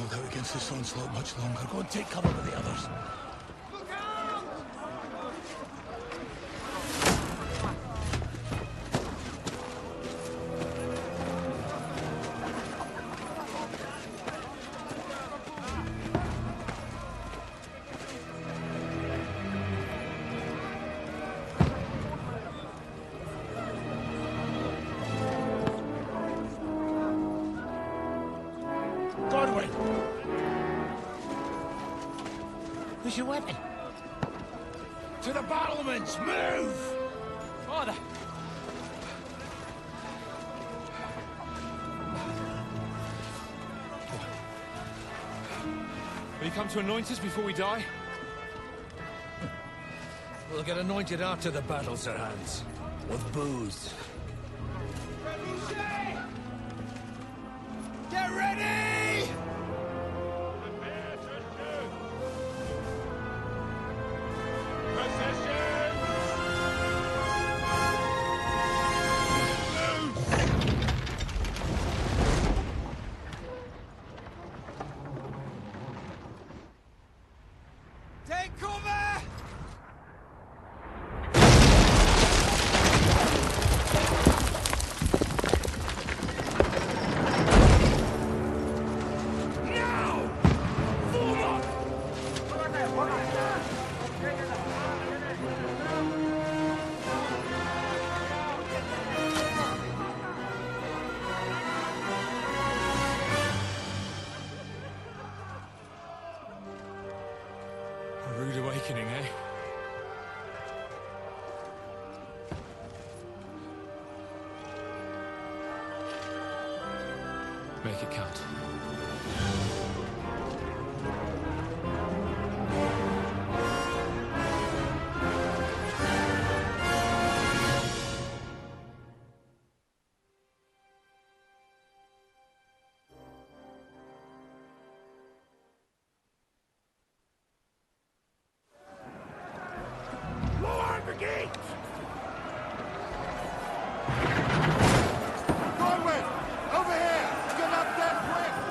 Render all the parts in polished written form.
hold out against this onslaught much longer. Go and take cover with the others. Where's your weapon? To the battlements! Move! Father! Will you come to anoint us before we die? We'll get anointed after the battles are hands. With booze. Get ready! Take cover! A rude awakening, eh? Make it count. Lower the gate! Forward! Over here! Get up there quick!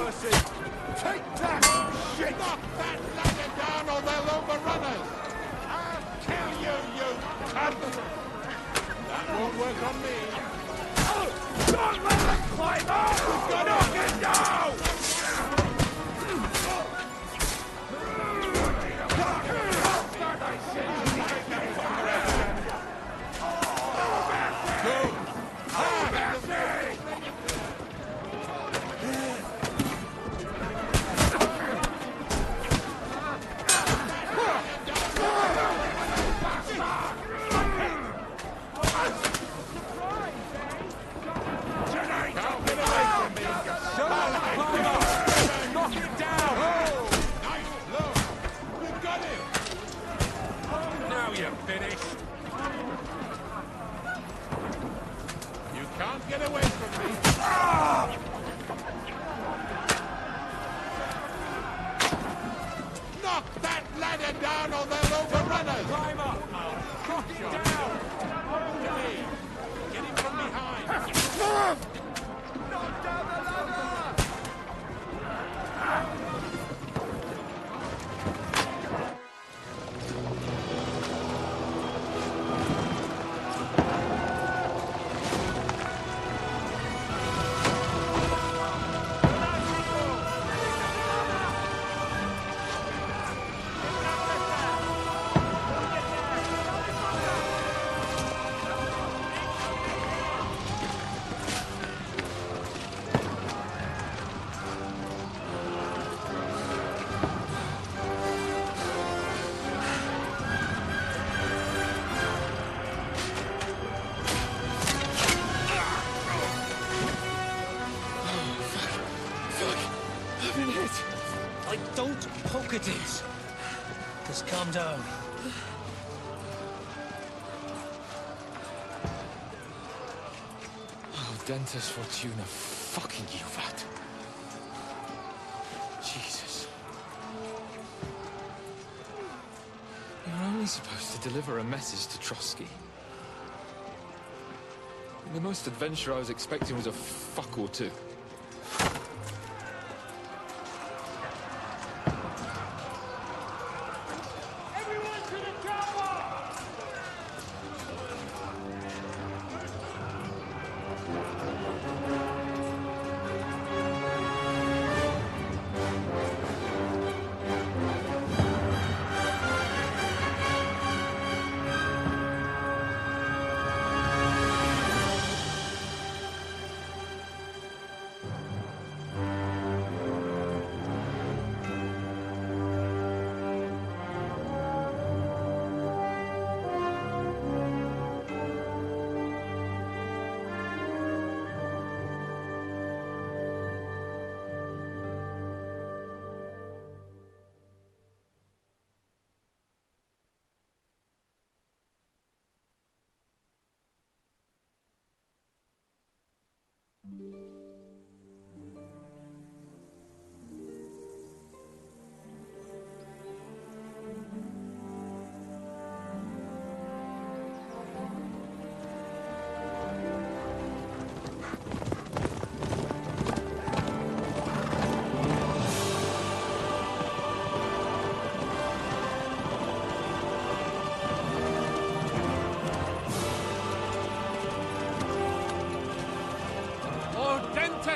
pussy! Take that, shit! Knock that ladder down or they'll overrun us! I'll kill you, you cunt! That won't work on me. Don't let them climb up! We've got to knock it down! Get away from me! Knock that ladder down or they'll overrun us! Climb up! Knock it down! Get him from behind! Knock down the ladder! Don't poke at it. Just calm down. Oh, Dentes Fortuna, fucking you, that. Jesus. You're only supposed to deliver a message to Trotsky. The most adventure I was expecting was a fuck or two.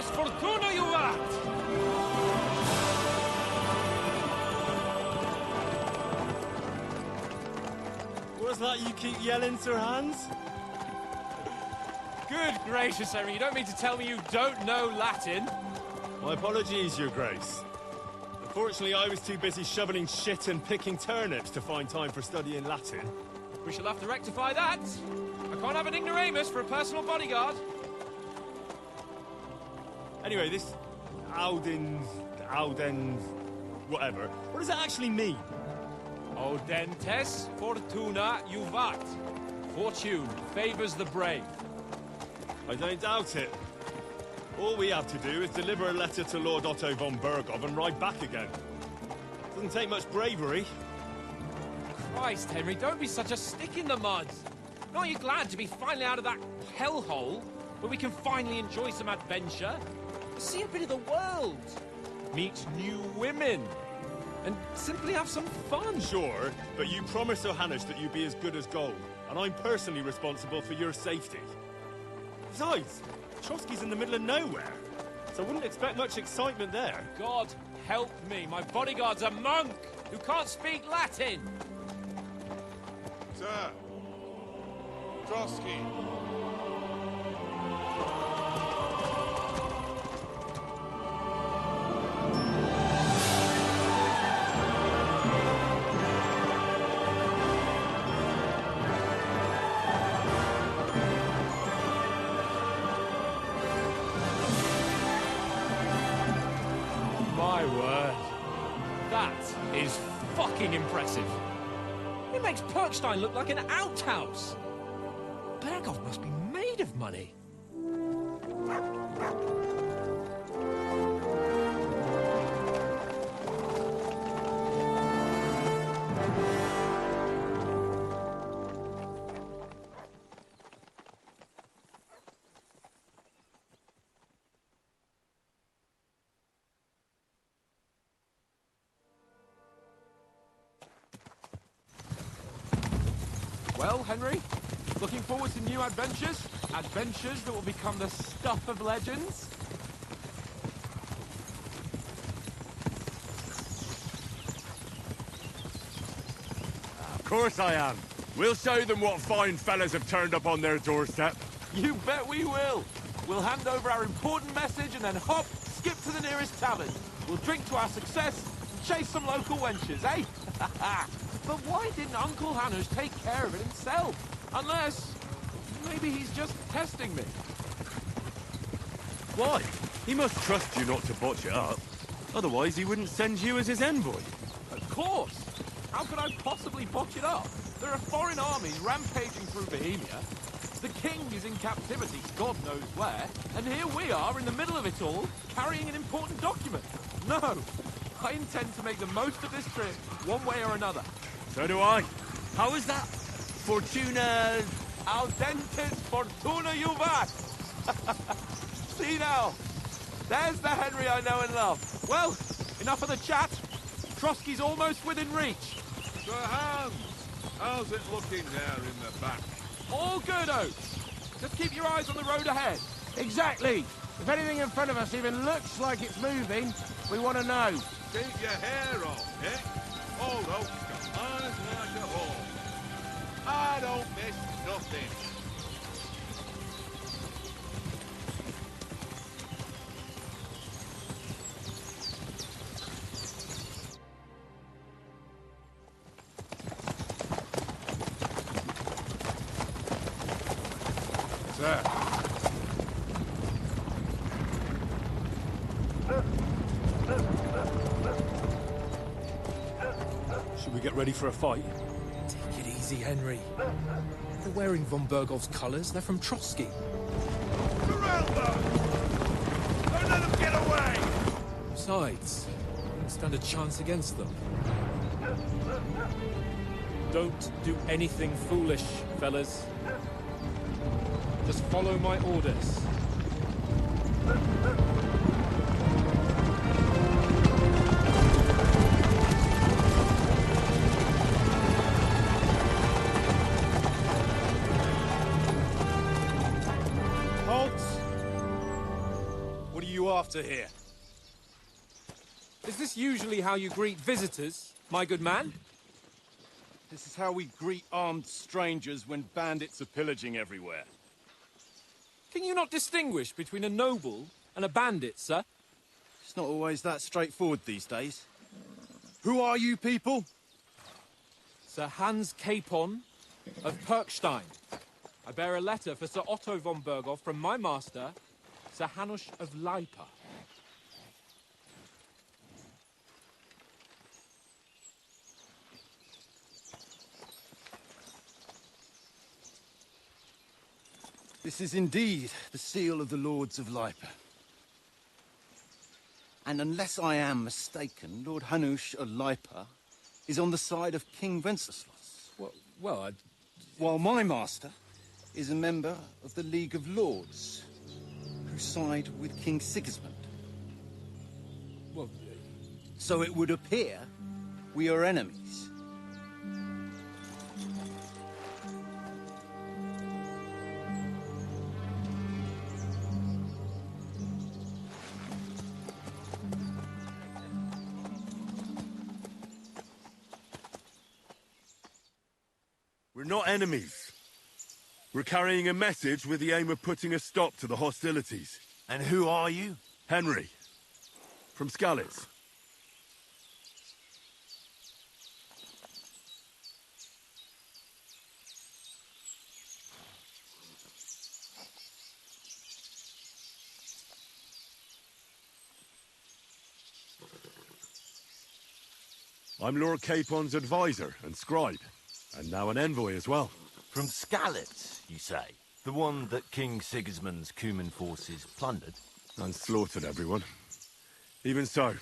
Fortuna, you rat! What's that you keep yelling, Sir Hans? Good gracious, Henry, you don't mean to tell me you don't know Latin? My apologies, Your Grace. Unfortunately, I was too busy shoveling shit and picking turnips to find time for studying Latin. We shall have to rectify that. I can't have an ignoramus for a personal bodyguard. Anyway, this Auden, whatever. What does that actually mean? Audentes fortuna juvat. Fortune favors the brave. I don't doubt it. All we have to do is deliver a letter to Lord Otto von Bergov and ride back again. Doesn't take much bravery. Christ, Henry, don't be such a stick in the mud. Aren't you glad to be finally out of that hellhole where we can finally enjoy some adventure? See a bit of the world. meet new women, and simply have some fun. Sure, but you promised Johannes that you'd be as good as gold, and I'm personally responsible for your safety. Besides, Trotsky's in the middle of nowhere, so I wouldn't expect much excitement there. God help me, my bodyguard's a monk who can't speak Latin. Sir. Trotsky. My word. That is fucking impressive. It makes Perkstein look like an outhouse. Berghoff must be made of money. Well, Henry, looking forward to new adventures? Adventures that will become the stuff of legends? Of course I am. We'll show them what fine fellas have turned up on their doorstep. You bet we will. We'll hand over our important message and then hop, skip to the nearest tavern. We'll drink to our success and chase some local wenches, eh? But why didn't Uncle Hanush take care of it himself? Unless, maybe he's just testing me. Why? He must trust you not to botch it up. Otherwise, he wouldn't send you as his envoy. Of course. How could I possibly botch it up? There are foreign armies rampaging through Bohemia. The king is in captivity, God knows where. And here we are in the middle of it all, carrying an important document. No, I intend to make the most of this trip, one way or another. So do I. How is that? Fortuna... Audentes fortuna juvat! See now, there's the Henry I know and love. Well, enough of the chat. Trotsky's almost within reach. Sir Hans, how's it looking there in the back? All good, Oates. Just keep your eyes on the road ahead. Exactly. If anything in front of us even looks like it's moving, we want to know. Keep your hair on, eh? Old Oak's got eyes like a hawk. I don't miss nothing. Sir. Should we get ready for a fight? Take it easy, Henry. They're wearing von Berghoff's colours. They're from Trotsky. Surround them! Don't let them get away! Besides, we don't stand a chance against them. Don't do anything foolish, fellas. Just follow my orders. What are you after here? Is this usually how you greet visitors, my good man? This is how we greet armed strangers when bandits are pillaging everywhere. Can you not distinguish between a noble and a bandit, sir? It's not always that straightforward these days. Who are you people? Sir Hans Capon of Perkstein. I bear a letter for Sir Otto von Berghoff from my master, Sir Hanush of Lipa. This is indeed the seal of the Lords of Lipa. And unless I am mistaken, Lord Hanush of Lipa is on the side of King Wenceslas. While my master is a member of the League of Lords, who side with King Sigismund. well... So it would appear we are enemies. We're not enemies. We're carrying a message with the aim of putting a stop to the hostilities. And who are you? Henry. From Skalitz. I'm Lord Capon's advisor and scribe, and now an envoy as well. From Skalitz, you say? The one that King Sigismund's Cuman forces plundered? And slaughtered everyone. Even so,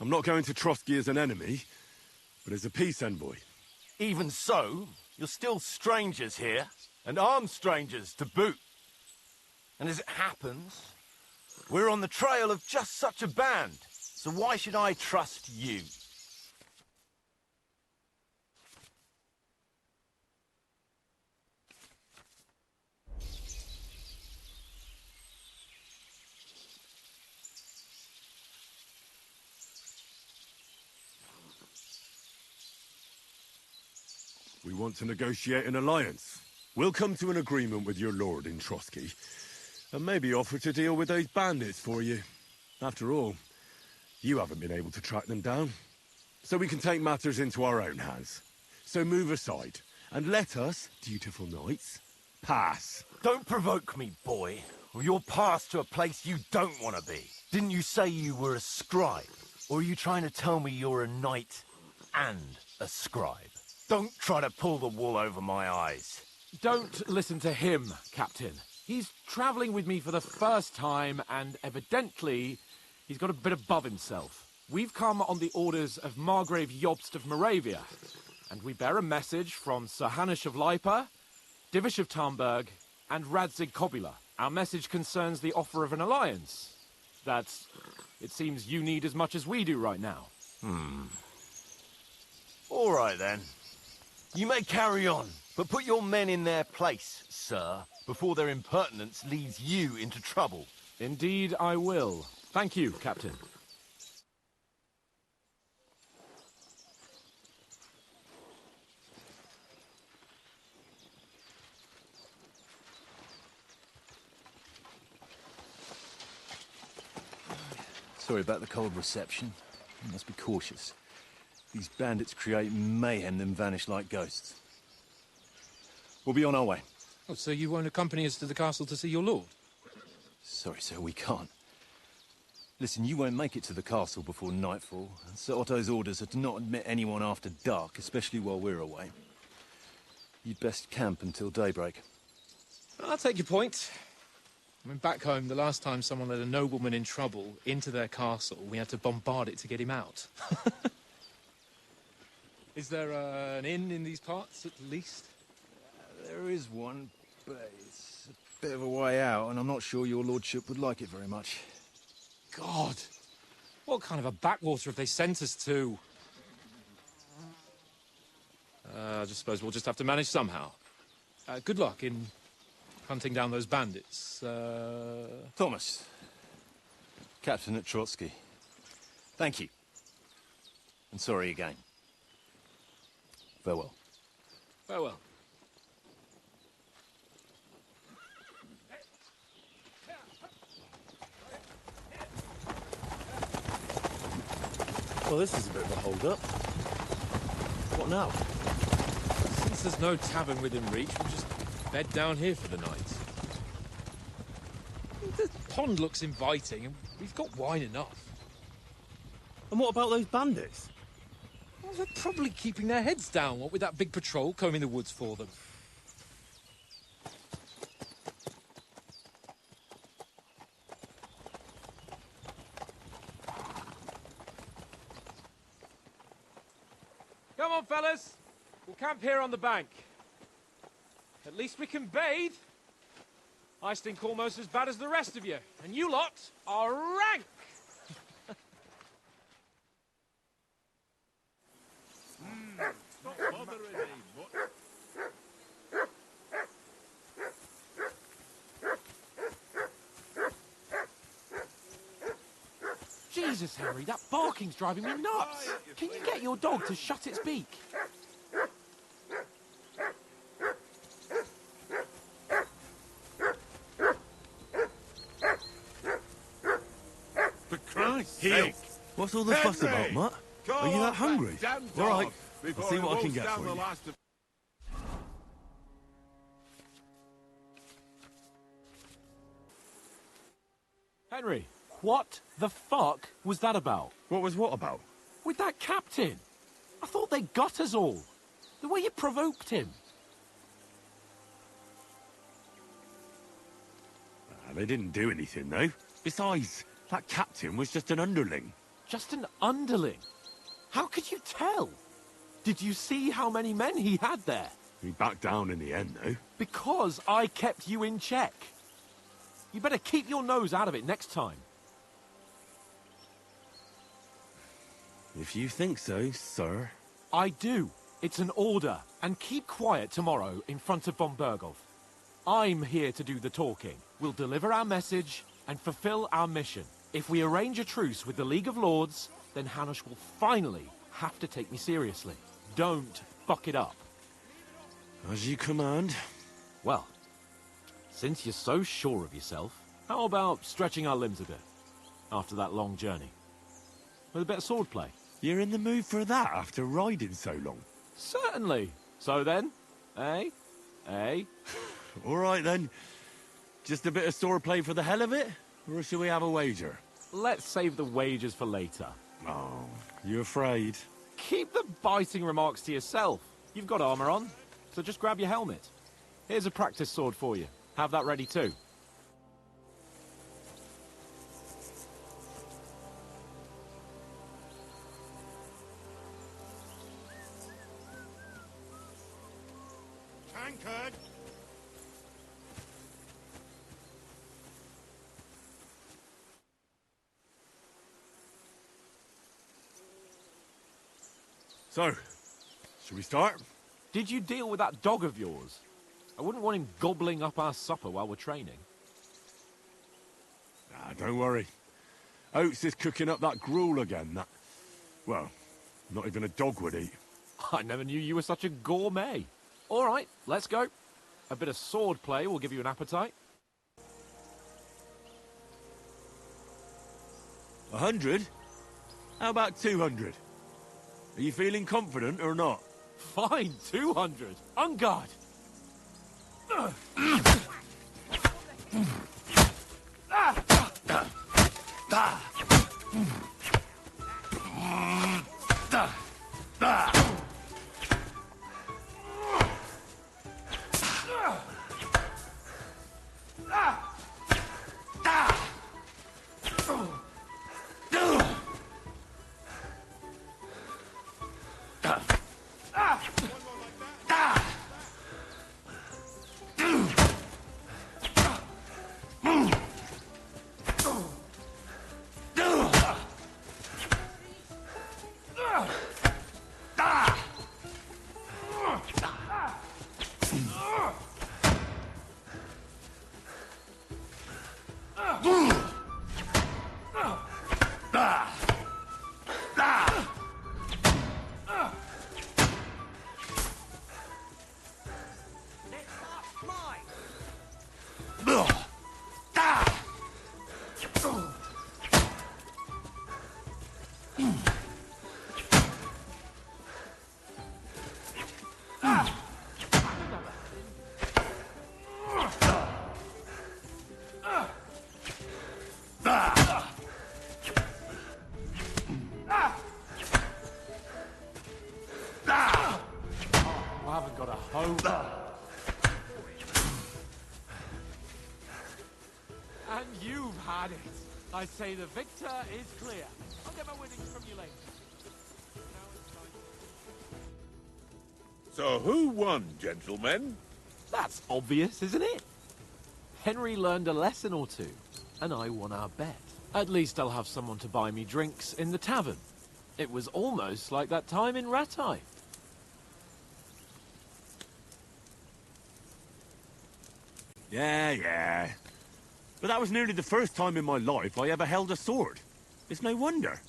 I'm not going to Trotsky as an enemy, but as a peace envoy. Even so, you're still strangers here, and armed strangers to boot. And as it happens, we're on the trail of just such a band, so why should I trust you? We want to negotiate an alliance. We'll come to an agreement with your lord in Trotsky, and maybe offer to deal with those bandits for you. After all, you haven't been able to track them down. So we can take matters into our own hands. So move aside, and let us, dutiful knights, pass. Don't provoke me, boy, or you'll pass to a place you don't want to be. Didn't you say you were a scribe? Or are you trying to tell me you're a knight and a scribe? Don't try to pull the wool over my eyes. Don't listen to him, Captain. He's travelling with me for the first time, and evidently, he's got a bit above himself. We've come on the orders of Margrave Jobst of Moravia, and we bear a message from Sir Hanush of Lipa, Divish of Tarnberg, and Radzig Kobula. Our message concerns the offer of an alliance that it seems you need as much as we do right now. All right, then. You may carry on, but put your men in their place, sir, before their impertinence leads you into trouble. Indeed, I will. Thank you, Captain. Sorry about the cold reception. You must be cautious. These bandits create mayhem, then vanish like ghosts. We'll be on our way. Oh, so you won't accompany us to the castle to see your lord? Sorry, sir, we can't. Listen, you won't make it to the castle before nightfall. Sir Otto's orders are to not admit anyone after dark, especially while we're away. You'd best camp until daybreak. I'll take your point. I mean, back home, the last time someone led a nobleman in trouble into their castle, we had to bombard it to get him out. Is there an inn in these parts, at least? There is one, but it's a bit of a way out, and I'm not sure your lordship would like it very much. God! What kind of a backwater have they sent us to? I just suppose we'll just have to manage somehow. Good luck in hunting down those bandits. Thomas, Captain at Trotsky. Thank you. And sorry again. Farewell. Farewell. Well, this is a bit of a hold-up. What now? Since there's no tavern within reach, we'll just bed down here for the night. The pond looks inviting, and we've got wine enough. And what about those bandits? Well, they're probably keeping their heads down, what with that big patrol combing the woods for them. Come on, fellas. We'll camp here on the bank. At least we can bathe. I stink almost as bad as the rest of you. And you lot are rank! Jesus, Henry, that barking's driving me nuts. Can you get your dog to shut its beak? For Christ's Heel. sake! What's all the fuss about, Henry! Mutt? Call Are you that off hungry? damn All right, dog I'll before see he what I can wolfs get down for the you. last of- Henry, what the fuck was that about? What was what about? With that captain? I thought they got us all. The way you provoked him. They didn't do anything, though. Besides, that captain was just an underling. Just an underling. How could you tell? Did you see how many men he had there? He backed down in the end, though. Because I kept you in check. You better keep your nose out of it next time. If you think so, sir. I do. It's an order. And keep quiet tomorrow in front of von Berghoff. I'm here to do the talking. We'll deliver our message and fulfill our mission. If we arrange a truce with the League of Lords, then Hanush will finally have to take me seriously. Don't fuck it up. As you command. Well, since you're so sure of yourself, how about stretching our limbs a bit after that long journey? With a bit of swordplay. You're in the mood for that after riding so long? Certainly. So then, eh? Eh? All right, then. Just a bit of swordplay for the hell of it? Or shall we have a wager? Let's save the wagers for later. Oh, you afraid? Keep the biting remarks to yourself. You've got armor on, so just grab your helmet. Here's a practice sword for you. Have that ready too. Tankard! So, should we start? Did you deal with that dog of yours? I wouldn't want him gobbling up our supper while we're training. Ah, don't worry. Oates is cooking up that gruel again, that... Well, not even a dog would eat. I never knew you were such a gourmet. All right, let's go. A bit of sword play will give you an appetite. 100? How about 200? Are you feeling confident or not? Fine, 200. On guard. I haven't got a hoe. And you've had it. I say the victor is clear. I'll get my winnings from you later. So who won, gentlemen? That's obvious, isn't it? Henry learned a lesson or two, and I won our bet. At least I'll have someone to buy me drinks in the tavern. It was almost like that time in Rattay. Yeah. But that was nearly the first time in my life I ever held a sword. It's no wonder.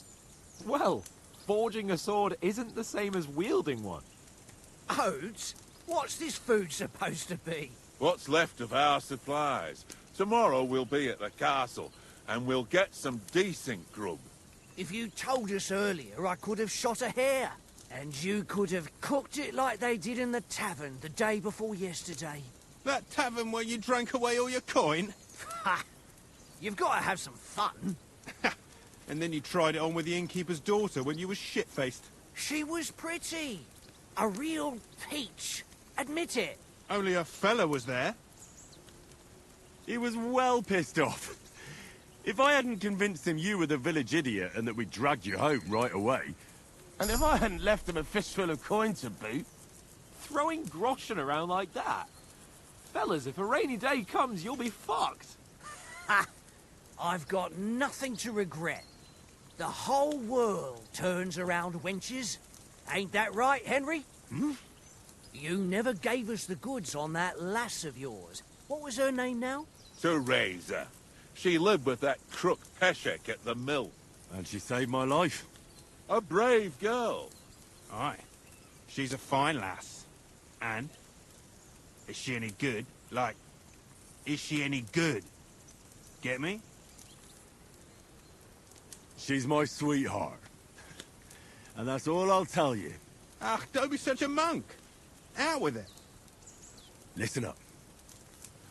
Well, forging a sword isn't the same as wielding one. Oats? What's this food supposed to be? What's left of our supplies. Tomorrow we'll be at the castle, and we'll get some decent grub. If you told us earlier, I could have shot a hare. And you could have cooked it like they did in the tavern the day before yesterday. That tavern where you drank away all your coin? Ha! You've got to have some fun. And then you tried it on with the innkeeper's daughter when you were shit-faced. She was pretty. A real peach. Admit it. Only a fella was there. He was well pissed off. If I hadn't convinced him you were the village idiot and that we dragged you home right away... And if I hadn't left him a fistful of coin to boot... Throwing groschen around like that? Fellas, if a rainy day comes, you'll be fucked. Ha! I've got nothing to regret. The whole world turns around wenches. Ain't that right, Henry? Hmm? You never gave us the goods on that lass of yours. What was her name now? Teresa. She lived with that crook Peshek at the mill. And she saved my life. A brave girl. Aye. She's a fine lass. And? Is she any good? Like, is she any good? Get me? She's my sweetheart. And that's all I'll tell you. Ach, don't be such a monk. Out with it. Listen up.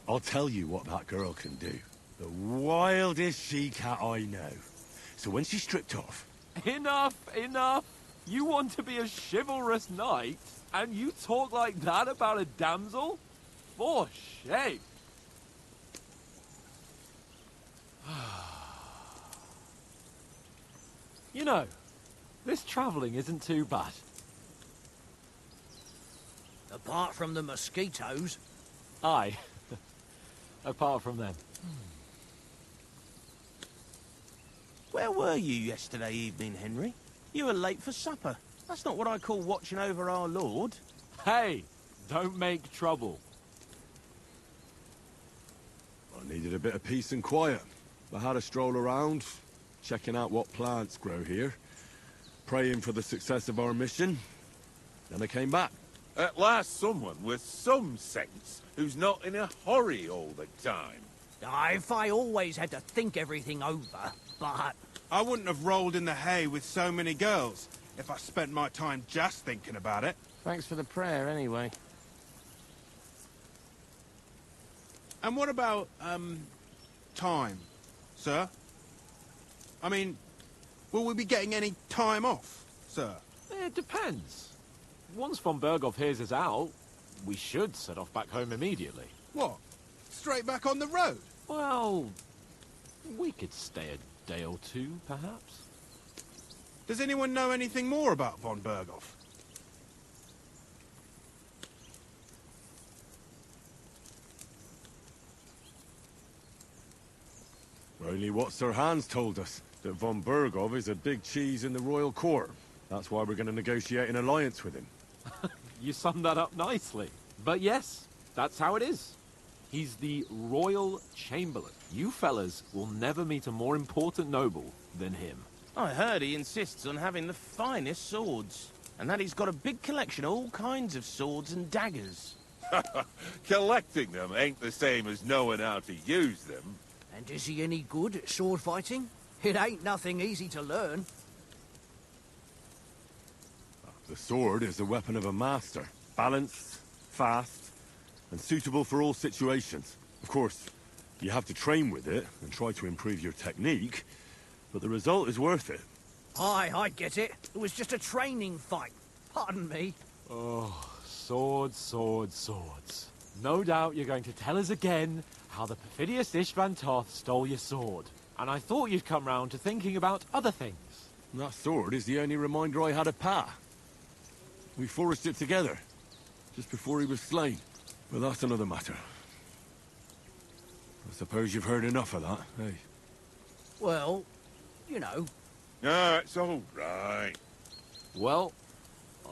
I'll tell you what that girl can do. The wildest she-cat I know. So when she's stripped off... Enough, enough. You want to be a chivalrous knight, and you talk like that about a damsel? For shame. You know, this travelling isn't too bad. Apart from the mosquitoes. Aye. Apart from them. Where were you yesterday evening, Henry? You were late for supper. That's not what I call watching over our lord. Hey, don't make trouble. I needed a bit of peace and quiet. I had a stroll around, checking out what plants grow here, praying for the success of our mission. Then I came back. At last someone with some sense, who's not in a hurry all the time. If I always had to think everything over, but... I wouldn't have rolled in the hay with so many girls if I spent my time just thinking about it. Thanks for the prayer, anyway. And what about, time, sir? I mean, will we be getting any time off, sir? It depends. Once von Berghoff hears us out, we should set off back home immediately. What? Straight back on the road? Well, we could stay a day or two, perhaps. Does anyone know anything more about von Berghoff? Only what Sir Hans told us, that von Berghoff is a big cheese in the royal court. That's why we're going to negotiate an alliance with him. You summed that up nicely. But yes, that's how it is. He's the Royal Chamberlain. You fellas will never meet a more important noble than him. I heard he insists on having the finest swords, and that he's got a big collection of all kinds of swords and daggers. Collecting them ain't the same as knowing how to use them. And is he any good at sword fighting? It ain't nothing easy to learn. The sword is the weapon of a master. Balanced, fast, and suitable for all situations. Of course, you have to train with it and try to improve your technique, but the result is worth it. Aye, I get it. It was just a training fight. Pardon me. Oh, swords, swords, swords. No doubt you're going to tell us again how the perfidious Istvan Toth stole your sword. And I thought you'd come round to thinking about other things. That sword is the only reminder I had of Pa. We forged it together, just before he was slain. But that's another matter. I suppose you've heard enough of that, eh? Well, you know. No, it's all right. Well,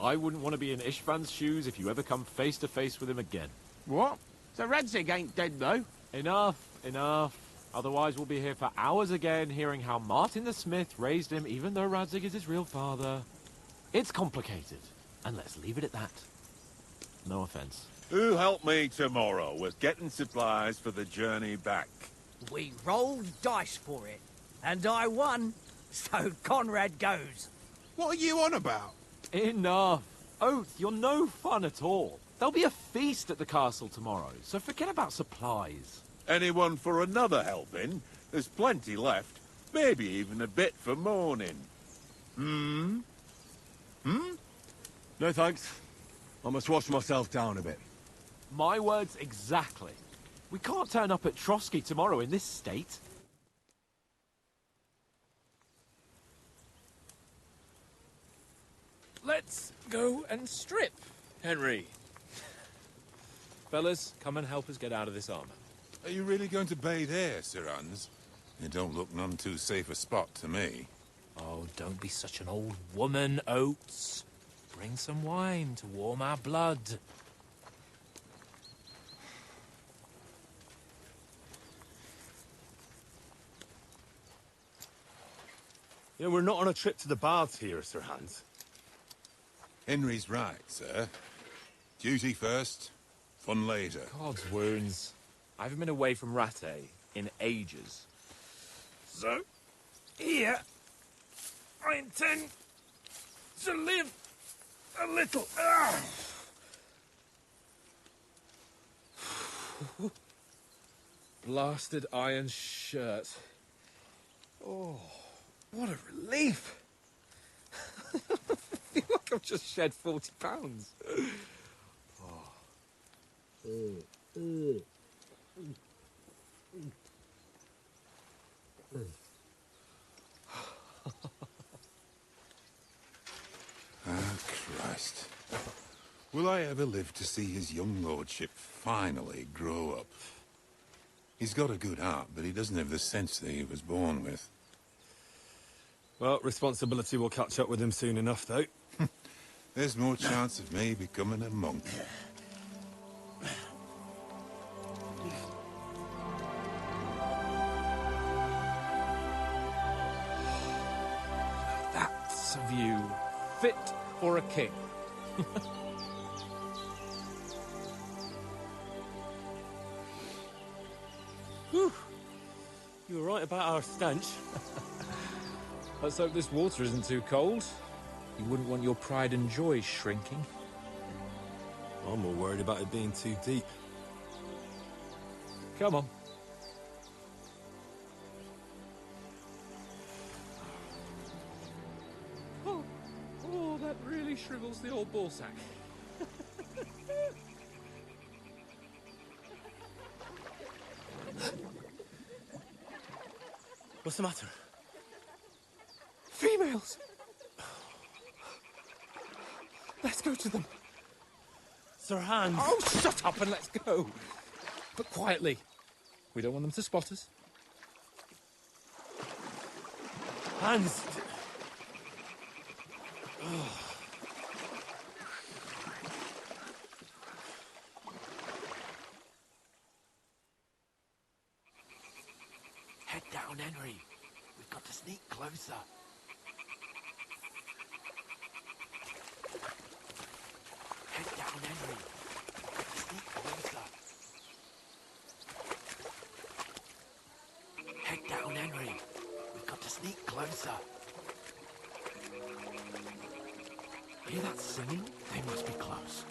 I wouldn't want to be in Istvan's shoes if you ever come face to face with him again. What? So Radzig ain't dead, though? Enough, enough. Otherwise, we'll be here for hours again, hearing how Martin the Smith raised him, even though Radzig is his real father. It's complicated, and let's leave it at that. No offense. Who'll help me tomorrow with getting supplies for the journey back? We rolled dice for it, and I won, so Conrad goes. What are you on about? Enough. Oath, you're no fun at all. There'll be a feast at the castle tomorrow, so forget about supplies. Anyone for another helping? There's plenty left. Maybe even a bit for morning. Hmm? No thanks. I must wash myself down a bit. My words exactly. We can't turn up at Trotsky tomorrow in this state. Let's go and strip, Henry. Fellas, come and help us get out of this armor. Are you really going to bathe here, Sir Hans? It don't look none too safe a spot to me. Oh, don't be such an old woman, Oates. Bring some wine to warm our blood. You know, we're not on a trip to the baths here, Sir Hans. Henry's right, sir. Duty first, fun later. God's wounds. I haven't been away from Rattay in ages. So, here, I intend to live a little. Blasted iron shirt. Oh, what a relief. I feel like I've just shed 40 pounds. Ah, Christ. Will I ever live to see his young lordship finally grow up? He's got a good heart, but he doesn't have the sense that he was born with. Well, responsibility will catch up with him soon enough, though. There's more chance of me becoming a monk. That's a view fit for a king. Whew. You were right about our stench. Let's hope this water isn't too cold. You wouldn't want your pride and joy shrinking. I'm more worried about it being too deep. Come on. Oh, that really shrivels the old ball sack. What's the matter? Females! Let's go to them. Sir Hans! Oh, shut up and let's go. But quietly. We don't want them to spot us. Hans! Head down, Henry. We've got to sneak closer. Head down, Henry. We've got to sneak closer. Head down, Henry. We've got to sneak closer. Hear that singing? They must be close.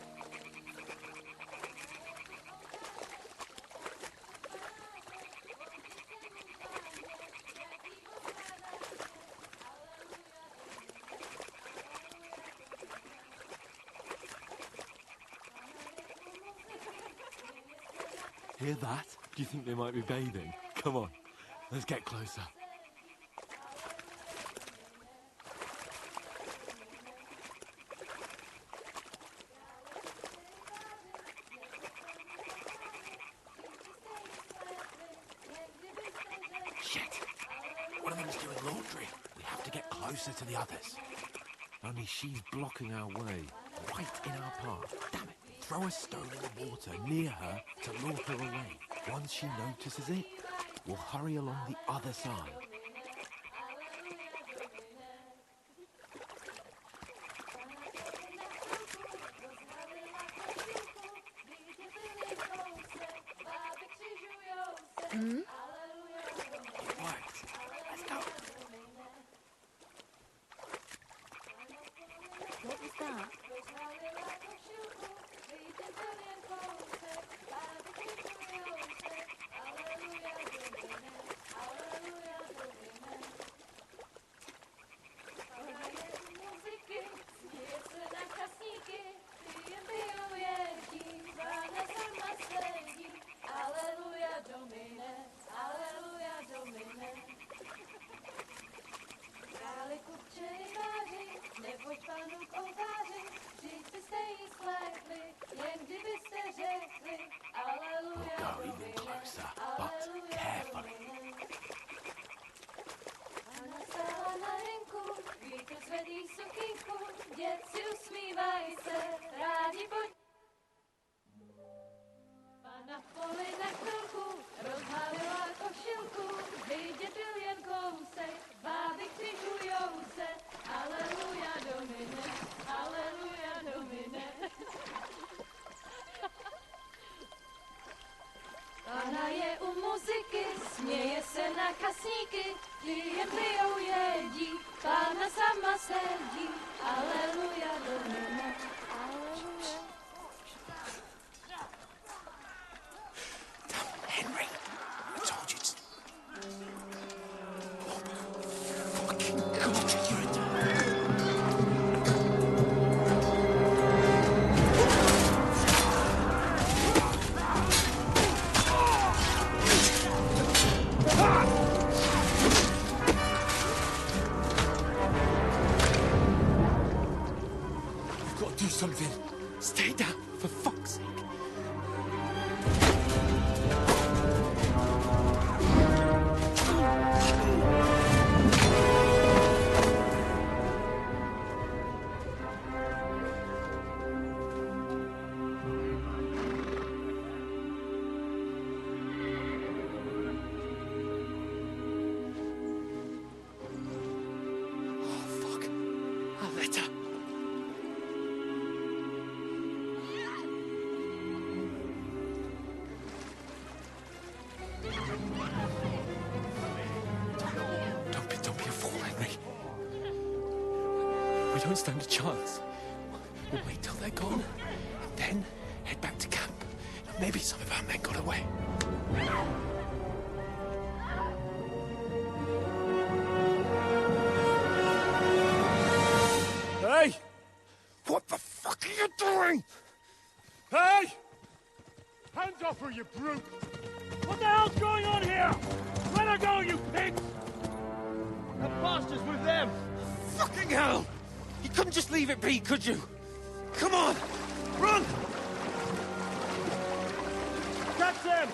Hear that? Do you think they might be bathing? Come on, let's get closer. Shit! One of them is doing laundry. We have to get closer to the others. Only she's blocking our way, right in our path. Damn it! Throw a stone in the water near her to lure her away. Once she notices it, We'll hurry along the other side. What was that? We'll go even closer, but carefully. Pána je u muziky, směje se na kasníky, klient pijou jedí, Pána sama sedí, aleluja, domine, aleluja. Henry, I told you to... Oh, fucking God, you're a... Do something. Stay down, for fuck's sake. Oh, fuck. A letter. Don't be a fool, Henry. We don't stand a chance. We'll wait till they're gone, and then head back to camp. Maybe some of our men got away. Hey! What the fuck are you doing? Hey! Hands off her, you brute! What the hell's going on here? Let her go, you pigs! The bastards with them! Fucking hell! You couldn't just leave it be, could you? Come on! Run! Catch them!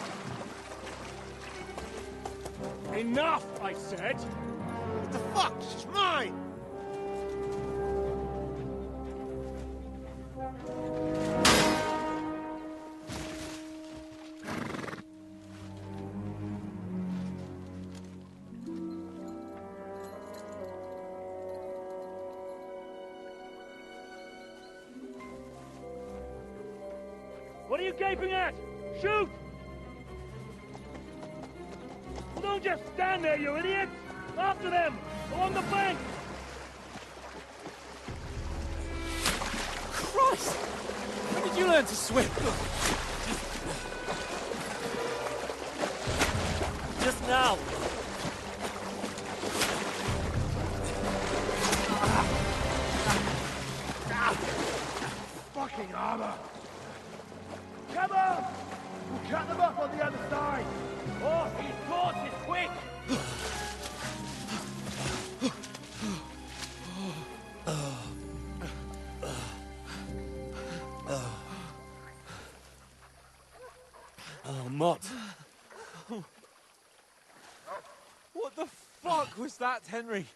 Enough, I said! What the fuck? She's mine! What are you gaping at? Shoot! Well, don't just stand there, you idiots! After them! Along the bank! Christ! When did you learn to swim? Just now! Fucking armor! Come on! We'll cut them up on the other side! Oh, these torches, quick! Oh, Mott. What the fuck was that, Henry?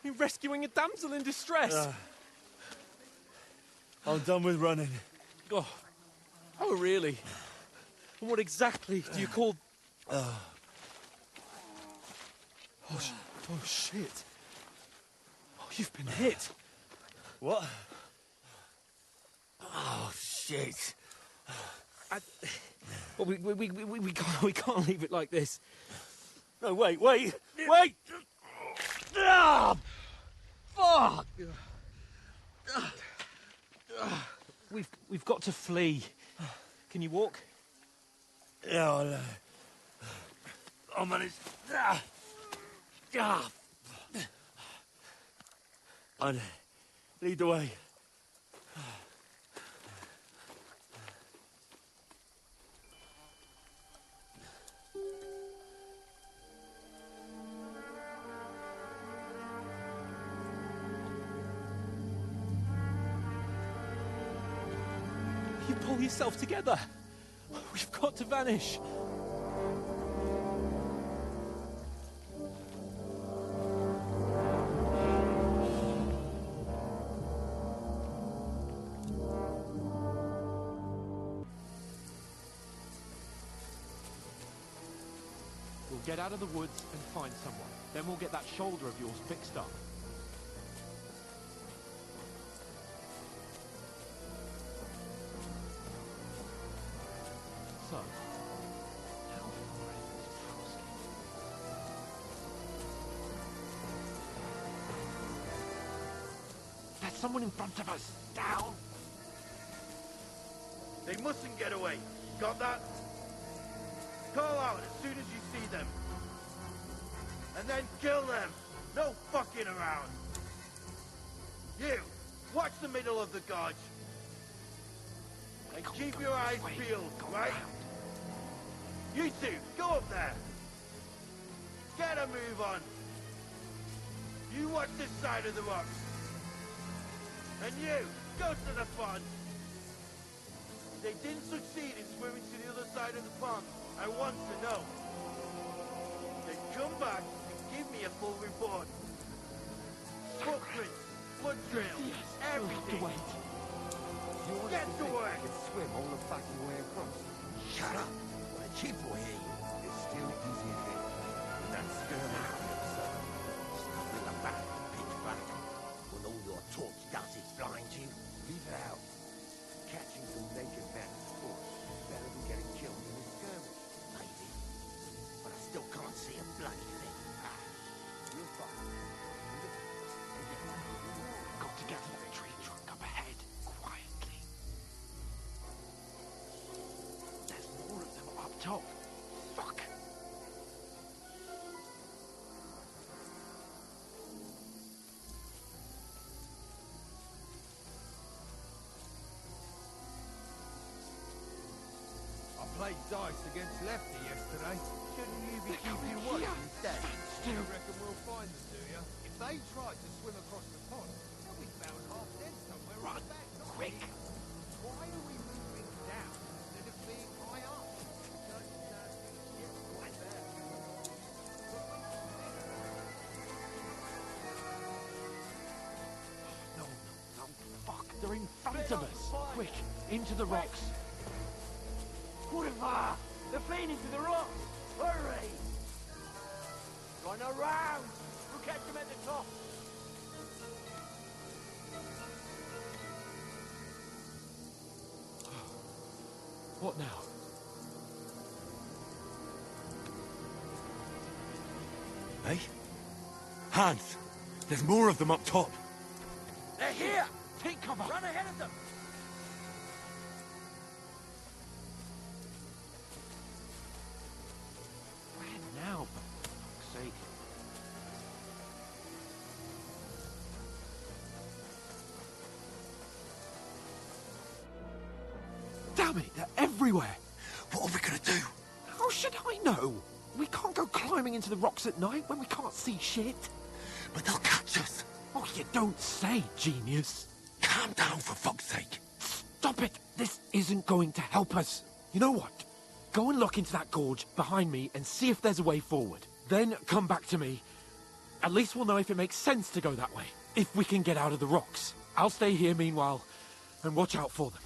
You rescuing a damsel in distress? I'm done with running. Oh, really? And what exactly do you call Oh, shit. Oh, you've been hit. What? Oh, shit. Well, we can't leave it like this. No, wait! Ah! Fuck! We've got to flee. Can you walk? Yeah, I'll manage. I'd lead the way. You pull yourself together. We've got to vanish. We'll get out of the woods and find someone. Then we'll get that shoulder of yours fixed up. So, how far is Trotsky? There's someone in front of us! Down! They mustn't get away. Got that? Call out as soon as you see them. And then kill them. No fucking around. You, watch the middle of the gorge. And keep your eyes peeled, right? You two, go up there. Get a move on. You watch this side of the rocks. And you, go to the pond. They didn't succeed in swimming to the other side of the pond. I want to know. Then come back and give me a full report. Footprints, blood trails, everything. Get to work. You can swim all the fucking way across. Shut up. When a chief will hear you. It's still easy ahead. That's skirmish, sir. Stumbling about in pitch black. When all your torch does is blind you. Leave it out. Catching some naked men is force. Better than getting killed in a skirmish. Maybe. But I still can't see a bloody thing. You're fine. Got to get to that tree trunk up ahead, quietly. There's more of them up top. Fuck! I played dice against Lefty yesterday. Shouldn't you be keeping watch instead? You reckon we'll find them, do you? If they try to swim across the pond, they'll be found half dead somewhere on the back. Quick! Why are we moving down instead of being high up? Right there. No, fuck! They're in front of us! Quick, into the rocks! Put-a-fire! They're fleeing into the rocks! Hurry! Run around! We'll catch them at the top! What now? Hey? Hans! There's more of them up top! They're here! Take cover! Run ahead of them! Where now, for fuck's sake? Damn it, they're everywhere! What are we gonna do? How should I know? We can't go climbing into the rocks at night when we can't see shit. But they'll catch us. Oh, you don't say, genius. Calm down, for fuck's sake. Stop it! This isn't going to help us. You know what? Go and look into that gorge behind me and see if there's a way forward. Then come back to me. At least we'll know if it makes sense to go that way. If we can get out of the rocks. I'll stay here meanwhile and watch out for them.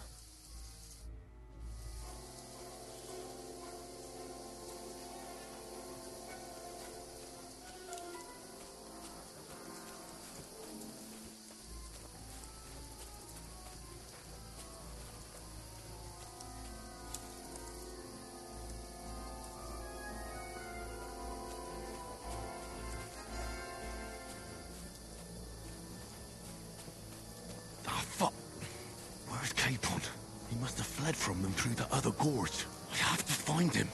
must have fled from them through the other gorge. I have to find him.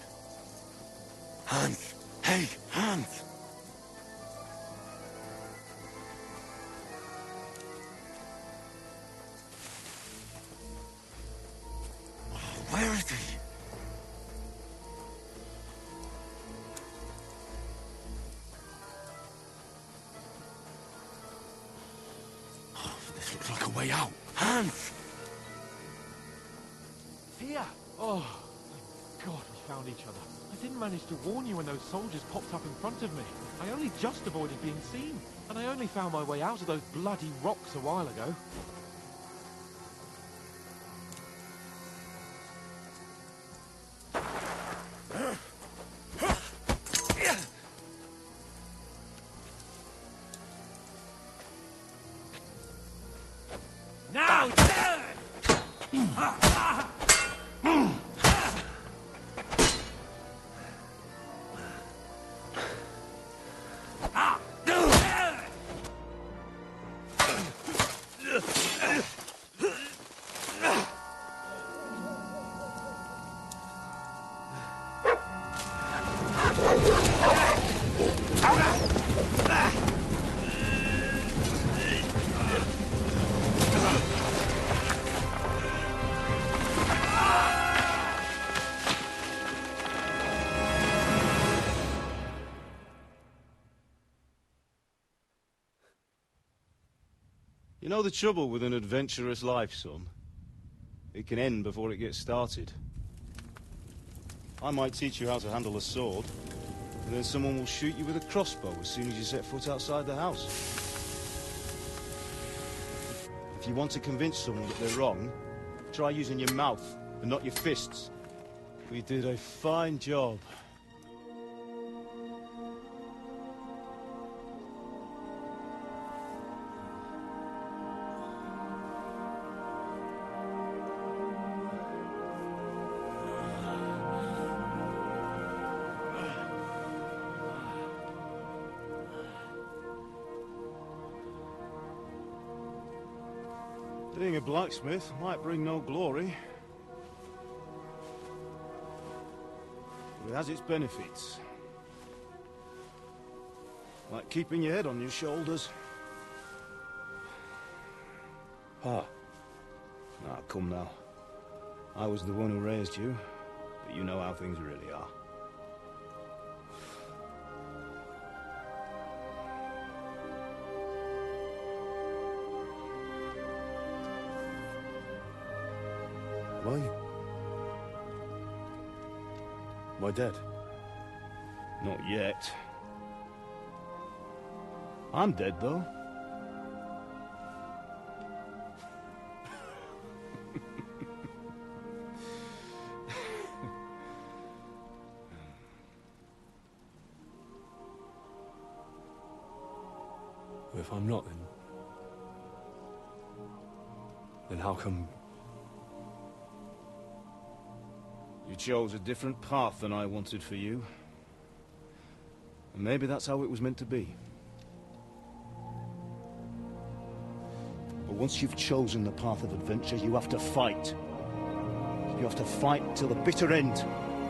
Hans! Hey, Hans! Where is he? Oh, this looks like a way out. Hans! Here! Oh, thank God we found each other. I didn't manage to warn you when those soldiers popped up in front of me. I only just avoided being seen. And I only found my way out of those bloody rocks a while ago. Now, You know the trouble with an adventurous life, son? It can end before it gets started. I might teach you how to handle a sword, and then someone will shoot you with a crossbow as soon as you set foot outside the house. If you want to convince someone that they're wrong, try using your mouth and not your fists. We did a fine job. Being a blacksmith might bring no glory, but it has its benefits. Like keeping your head on your shoulders. Ah. Ah, come now. I was the one who raised you, but you know how things really are. Am I dead? Not yet. I'm dead, though. If I'm not, then how come... You chose a different path than I wanted for you. And maybe that's how it was meant to be. But once you've chosen the path of adventure, you have to fight. You have to fight till the bitter end,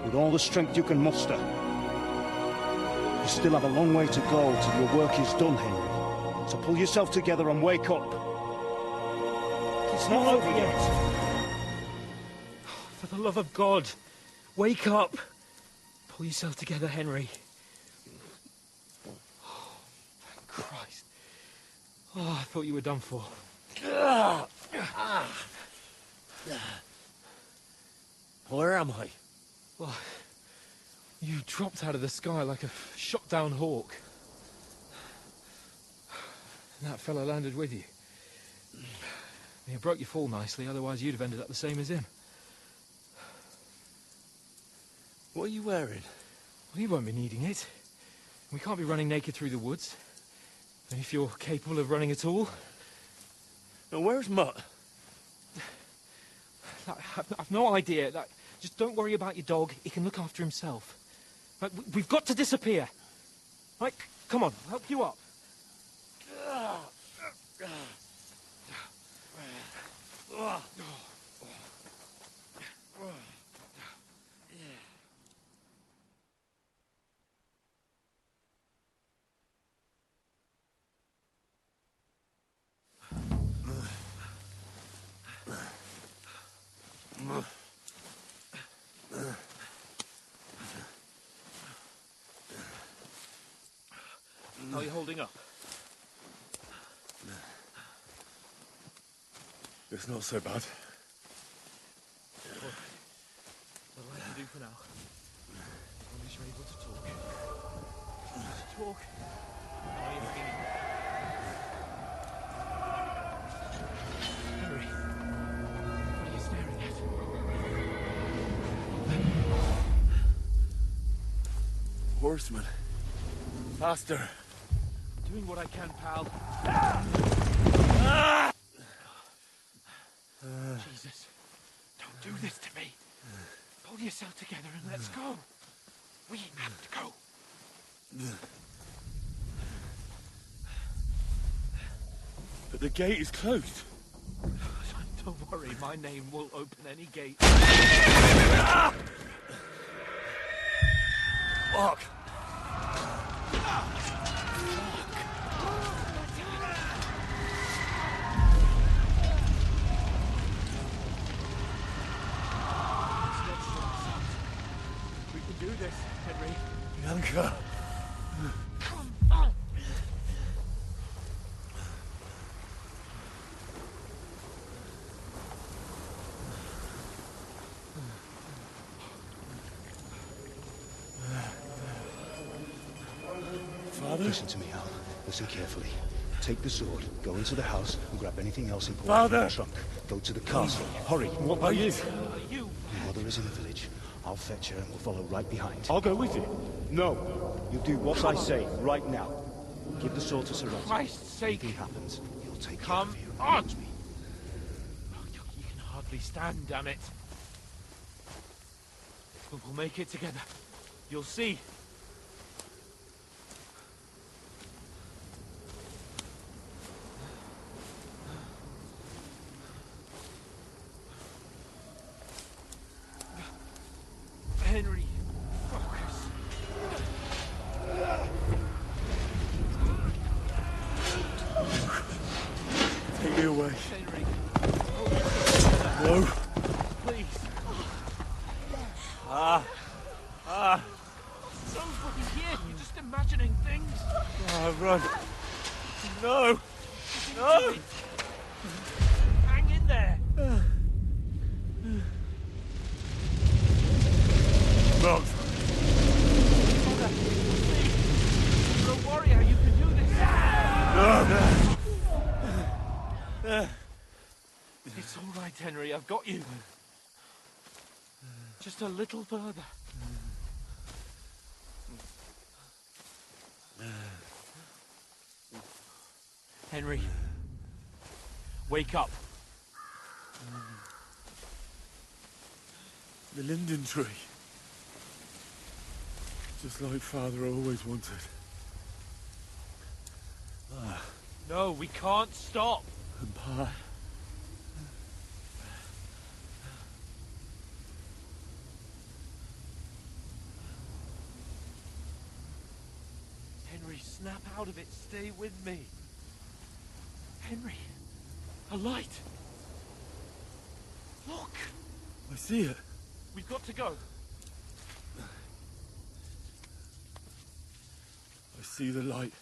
with all the strength you can muster. You still have a long way to go till your work is done, Henry. So pull yourself together and wake up. It's not over yet. For the love of God, wake up. Pull yourself together, Henry. Oh, thank Christ. Oh, I thought you were done for. Where am I? Well, you dropped out of the sky like a shot-down hawk. And that fella landed with you. You broke your fall nicely, otherwise you'd have ended up the same as him. What are you wearing? Well, you won't be needing it. We can't be running naked through the woods. And if you're capable of running at all... Now, where's Mutt? I've no idea. Just don't worry about your dog. He can look after himself. Right, we've got to disappear. Right, come on, I'll help you up. It's not so bad. That'll have to do for now. As long as you're able to talk. Just talk. Henry, what are you staring at? Horseman. Faster. Doing what I can, pal. Jesus, don't do this to me. Pull yourself together and let's go. We have to go. But the gate is closed. Don't worry, my name will open any gate. Fuck. We can do this, Henry. Bianca. Come on. Father? Listen to me, Al. Listen carefully. Take the sword, go into the house, and grab anything else important Father! in the trunk. Go to the castle. Hurry. What about you? You. Your mother is in the village. I'll fetch her and we'll follow right behind. I'll go with you. No. You do what I say right now. Give the sword to Sir Otto. Christ's sake. Anything happens, he'll take Come care of you. on. Trust me. Oh, you can hardly stand, damn it. But we'll make it together. You'll see. Henry, focus. Take me away. Henry. No. Please. Somebody here. You're just imagining things. Run. No. No. Hang in there. No. You're a warrior. You can do this. No. It's all right, Henry. I've got you. Just a little further. Henry, wake up. The linden tree. Just like Father always wanted. No, we can't stop. And Pa. Henry, snap out of it. Stay with me. Henry, a light. Look, I see it. we've got to go. I see the light.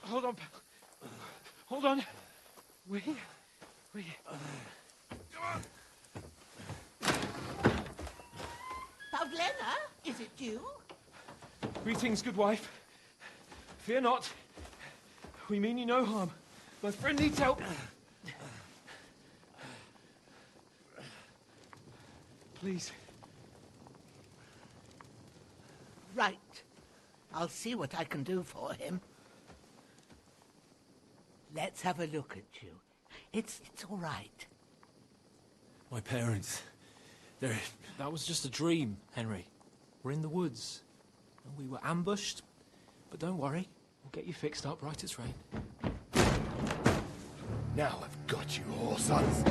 Hold on, pal. Hold on. We. Pavlena, is it you? Greetings, good wife. Fear not. We mean you no harm. My friend needs help. Please. Right. I'll see what I can do for him. Let's have a look at you. It's all right. My parents. That was just a dream, Henry. We're in the woods. And we were ambushed. But don't worry. We'll get you fixed up right as rain. Now I've got you, whoresons.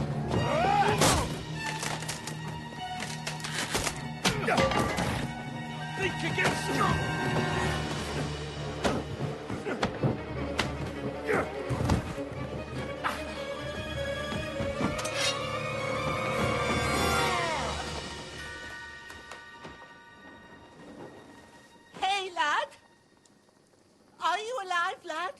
Think against Hey, lad! lad?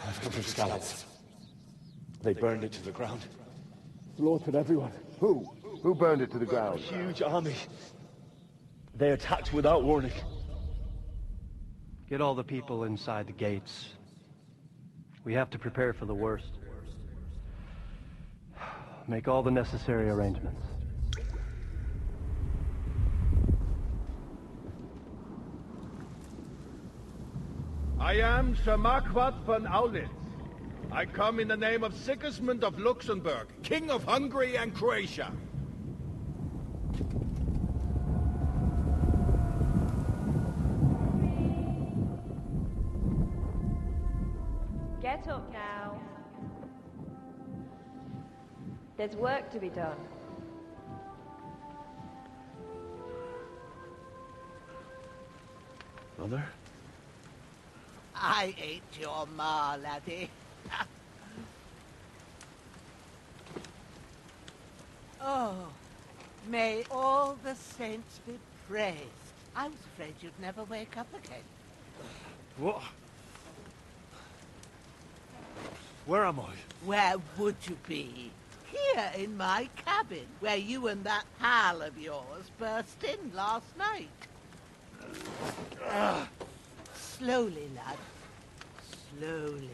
I've come from Scallops. They burned it to the ground. Slaughtered everyone. Who? Who burned it to the A ground? huge army. They attacked without warning. Get all the people inside the gates. We have to prepare for the worst. Make all the necessary arrangements. I am Sir Marquardt von Aulitz. I come in the name of Sigismund of Luxembourg, King of Hungary and Croatia. Get up now. There's work to be done. Mother? I ain't your ma, laddie. Oh, may all the saints be praised. I was afraid you'd never wake up again. What? Where am I? Where would you be? Here in my cabin, where you and that pal of yours burst in last night. Slowly, lad. Slowly.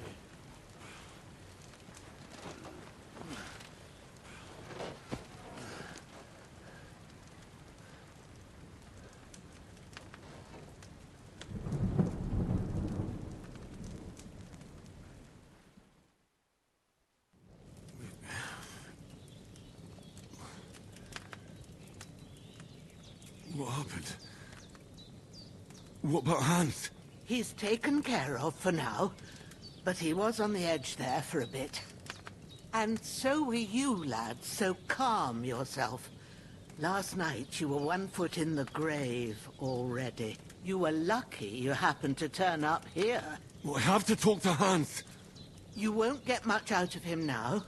What happened? What about Hans? He's taken care of for now, but he was on the edge there for a bit. And so were you, lad, so calm yourself. Last night you were 1 foot in the grave already. You were lucky you happened to turn up here. Well, I have to talk to Hans. You won't get much out of him now.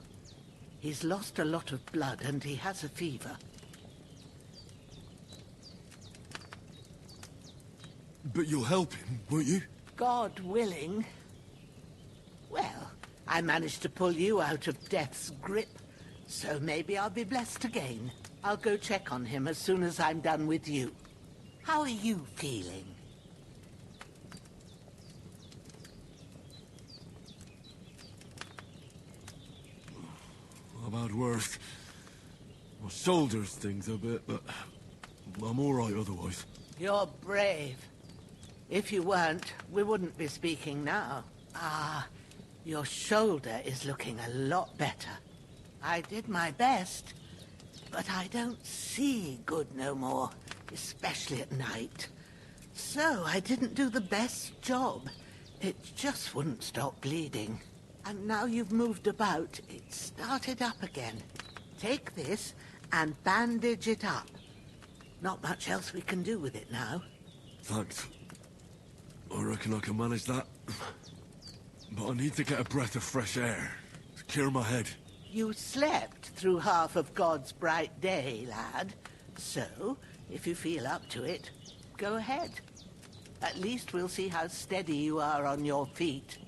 He's lost a lot of blood and he has a fever. But you'll help him, won't you? God willing. Well, I managed to pull you out of death's grip, so maybe I'll be blessed again. I'll go check on him as soon as I'm done with you. How are you feeling? I've had worse. My shoulders stings a bit, but I'm all right otherwise. You're brave. If you weren't, we wouldn't be speaking now. Ah, your shoulder is looking a lot better. I did my best, but I don't see good no more, especially at night. So I didn't do the best job. It just wouldn't stop bleeding. And now you've moved about, it started up again. Take this and bandage it up. Not much else we can do with it now. Thanks. I reckon I can manage that. But I need to get a breath of fresh air to clear my head. You slept through half of God's bright day, lad. So, if you feel up to it, go ahead. At least we'll see how steady you are on your feet.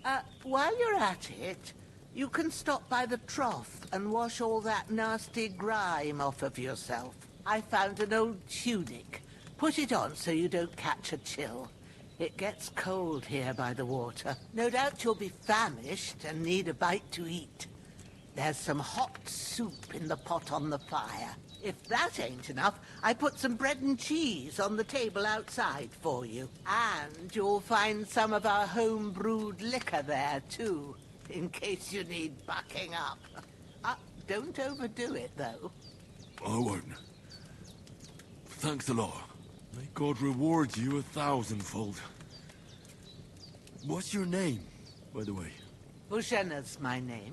While you're at it, you can stop by the trough and wash all that nasty grime off of yourself. I found an old tunic. Put it on so you don't catch a chill. It gets cold here by the water. No doubt you'll be famished and need a bite to eat. There's some hot soup in the pot on the fire. If that ain't enough, I put some bread and cheese on the table outside for you. And you'll find some of our home-brewed liquor there, too, in case you need bucking up. Don't overdo it, though. I won't. Thanks a lot. May God reward you 1,000-fold. What's your name, by the way? Bushena's my name.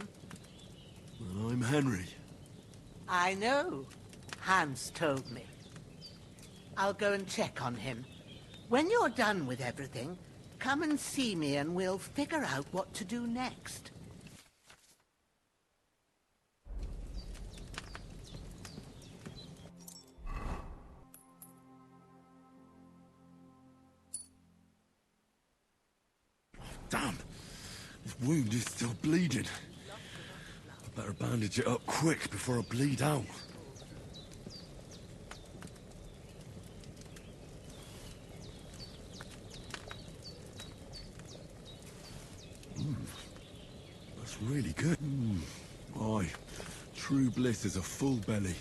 Well, I'm Henry. I know. Hans told me. I'll go and check on him. When you're done with everything, come and see me and we'll figure out what to do next. Damn! This wound is still bleeding. I better bandage it up quick before I bleed out. That's really good. Aye, true bliss is a full belly.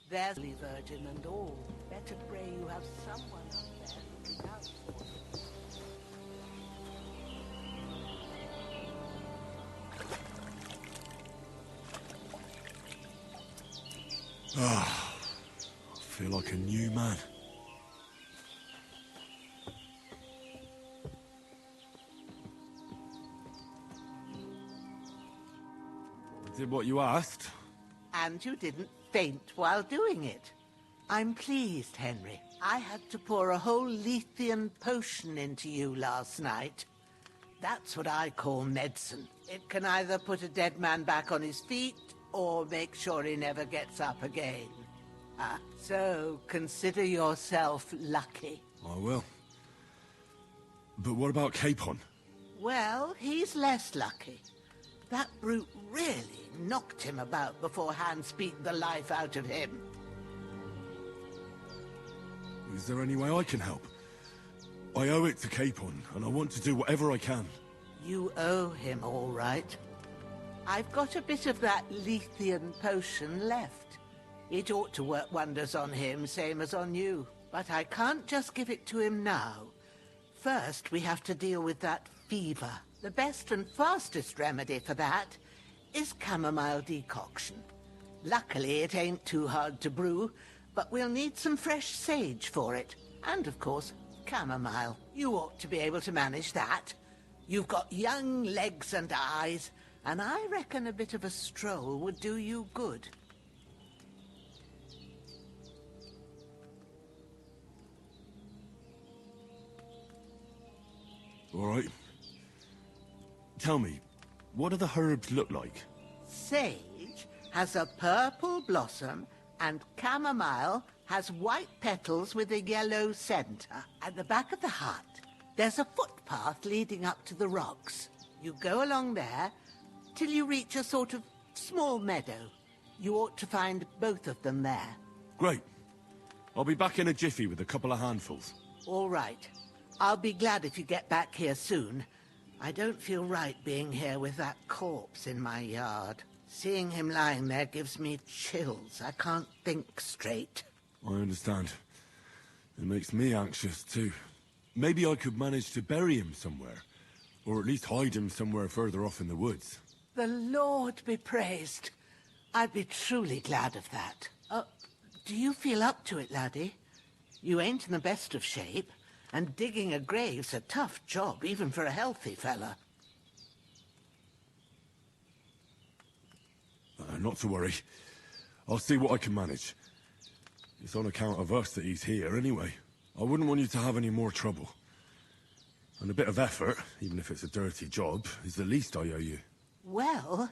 There's the Virgin and all. Better pray you have someone up there looking out for you. Ah, I feel like a new man. I did what you asked. And you didn't faint while doing it. I'm pleased, Henry. I had to pour a whole Lethean potion into you last night. That's what I call medicine. It can either put a dead man back on his feet, or make sure he never gets up again. So consider yourself lucky. I will. But what about Capon? Well, he's less lucky. That brute really knocked him about before Hans beat the life out of him. Is there any way I can help? I owe it to Capon, and I want to do whatever I can. You owe him, all right. I've got a bit of that Lethean potion left. It ought to work wonders on him, same as on you. But I can't just give it to him now. First, we have to deal with that fever. The best and fastest remedy for that is chamomile decoction. Luckily, it ain't too hard to brew, but we'll need some fresh sage for it. And, of course, chamomile. You ought to be able to manage that. You've got young legs and eyes, and I reckon a bit of a stroll would do you good. All right. Tell me, what do the herbs look like? Sage has a purple blossom, and chamomile has white petals with a yellow center. At the back of the hut, there's a footpath leading up to the rocks. You go along there till you reach a sort of small meadow. You ought to find both of them there. Great. I'll be back in a jiffy with a couple of handfuls. All right. I'll be glad if you get back here soon. I don't feel right being here with that corpse in my yard. Seeing him lying there gives me chills. I can't think straight. I understand. It makes me anxious, too. Maybe I could manage to bury him somewhere. Or at least hide him somewhere further off in the woods. The Lord be praised. I'd be truly glad of that. Do you feel up to it, laddie? You ain't in the best of shape, and digging a grave's a tough job, even for a healthy fella. Not to worry. I'll see what I can manage. It's on account of us that he's here, anyway. I wouldn't want you to have any more trouble. And a bit of effort, even if it's a dirty job, is the least I owe you. Well,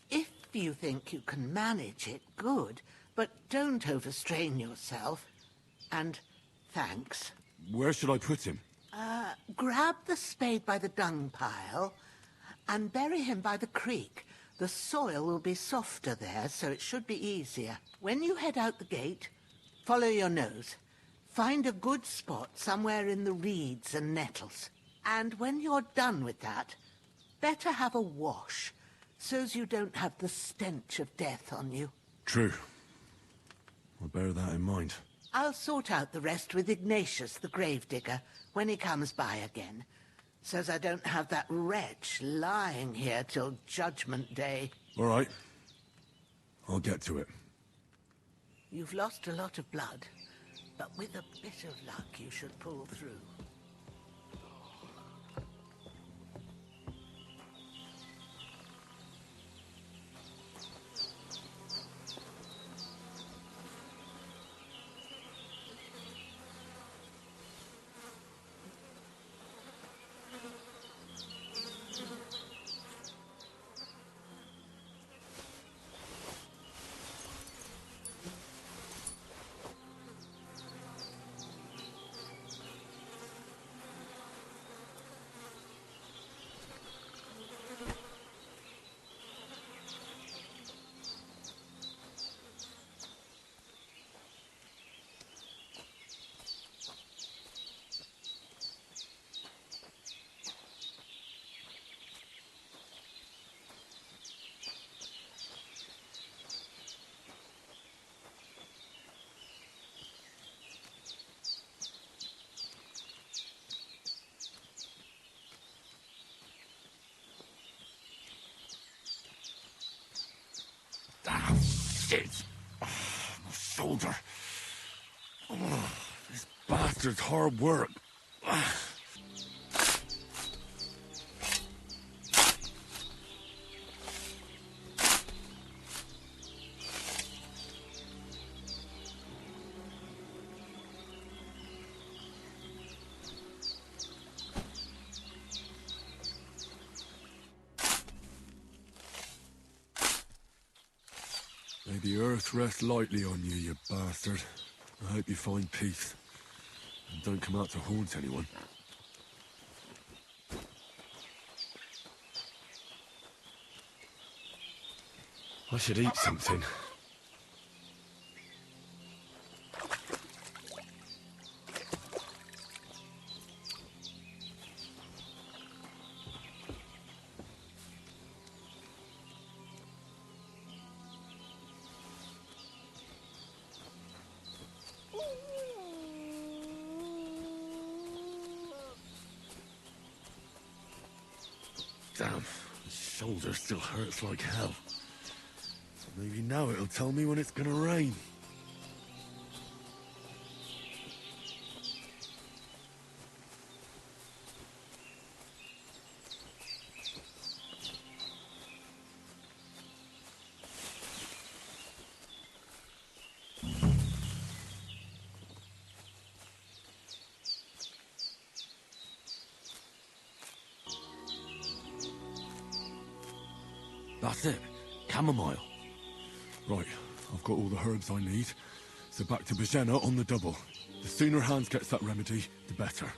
if you think you can manage it, good. But don't overstrain yourself. And thanks. Where should I put him? Grab the spade by the dung pile and bury him by the creek. The soil will be softer there, so it should be easier. When you head out the gate, follow your nose. Find a good spot somewhere in the reeds and nettles. And when you're done with that, better have a wash, so's you don't have the stench of death on you. True. I'll bear that in mind. I'll sort out the rest with Ignatius, the gravedigger, when he comes by again, so's I don't have that wretch lying here till Judgment Day. All right. I'll get to it. You've lost a lot of blood, but with a bit of luck you should pull through. Ah, shit! Oh, my shoulder. Oh, This bastard's hard work. May the earth rest lightly on you, you bastard. I hope you find peace. And don't come out to haunt anyone. I should eat something. Damn, my shoulder still hurts like hell. Maybe now it'll tell me when it's gonna rain. That's it. Chamomile. Right, I've got all the herbs I need. So back to Bajena on the double. The sooner Hans gets that remedy, the better.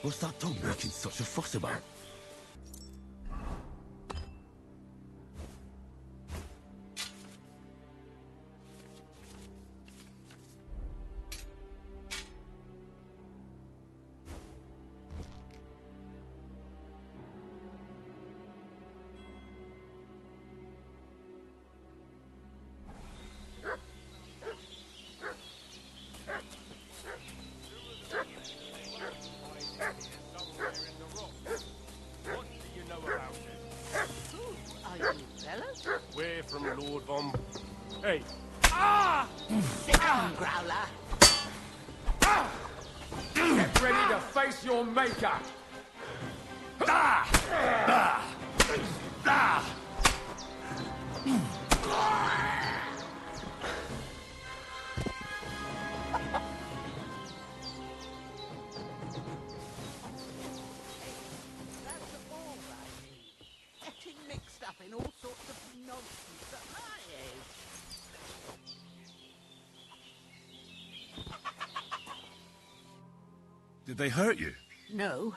What's that dog making such a fuss about? We're from Lord Von... Hey. Sit down, Growler. Get ready to face your maker. mixed up in all sorts of nonsense at my age. Did they hurt you? No,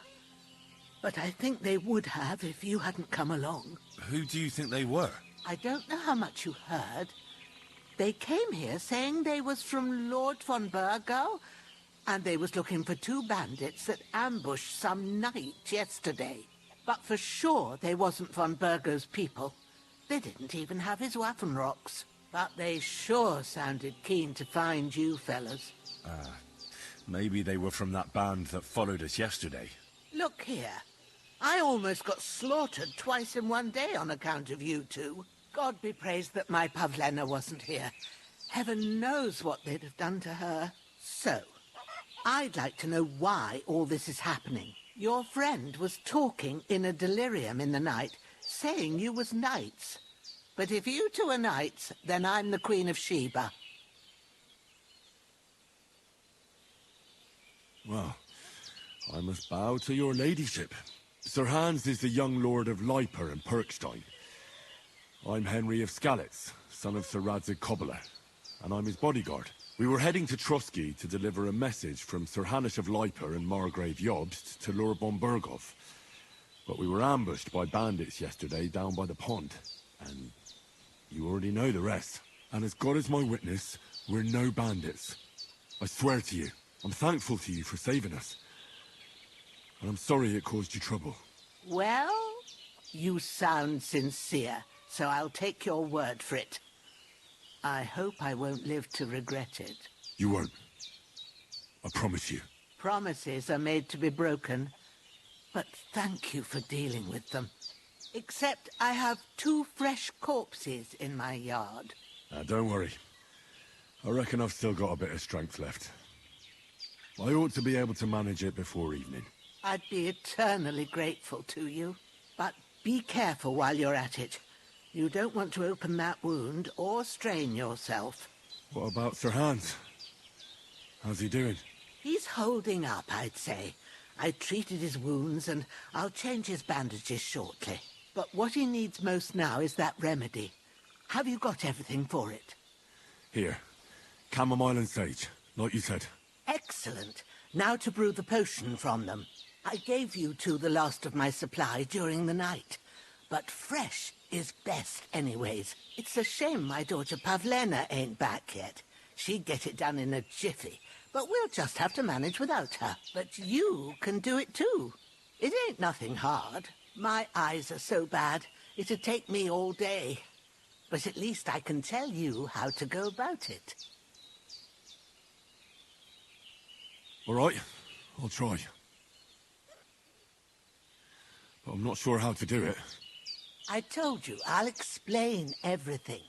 but I think they would have if you hadn't come along. Who do you think they were? I don't know how much you heard. They came here saying they was from Lord von Burgo, and they was looking for 2 bandits that ambushed some knight yesterday. But for sure they wasn't von Burgo's people. They didn't even have his Waffenrocks. But they sure sounded keen to find you fellas. Maybe they were from that band that followed us yesterday. Look here. I almost got slaughtered twice in one day on account of you two. God be praised that my Pavlena wasn't here. Heaven knows what they'd have done to her. So, I'd like to know why all this is happening. Your friend was talking in a delirium in the night, saying you was knights. But if you two are knights, then I'm the Queen of Sheba. Well, I must bow to your ladyship. Sir Hans is the young lord of Leiper and Perkstein. I'm Henry of Skalitz, son of Sir Radzig Kobyla, and I'm his bodyguard. We were heading to Trotsky to deliver a message from Sir Hanish of Leiper and Margrave Jobst to Lord von Burgov. But we were ambushed by bandits yesterday down by the pond, and you already know the rest. And as God is my witness, we're no bandits. I swear to you, I'm thankful to you for saving us. And I'm sorry it caused you trouble. Well, you sound sincere, so I'll take your word for it. I hope I won't live to regret it. You won't. I promise you. Promises are made to be broken, but thank you for dealing with them. Except I have 2 fresh corpses in my yard. Don't worry. I reckon I've still got a bit of strength left. I ought to be able to manage it before evening. I'd be eternally grateful to you. But be careful while you're at it. You don't want to open that wound or strain yourself. What about Sir Hans? How's he doing? He's holding up, I'd say. I treated his wounds and I'll change his bandages shortly. But what he needs most now is that remedy. Have you got everything for it? Here. Chamomile and sage, like you said. Excellent. Now to brew the potion from them. I gave you two the last of my supply during the night. But fresh is best anyways. It's a shame my daughter Pavlena ain't back yet. She'd get it done in a jiffy. But we'll just have to manage without her. But you can do it too. It ain't nothing hard. My eyes are so bad, it'd take me all day. But at least I can tell you how to go about it. All right, I'll try. But I'm not sure how to do it. I told you, I'll explain everything.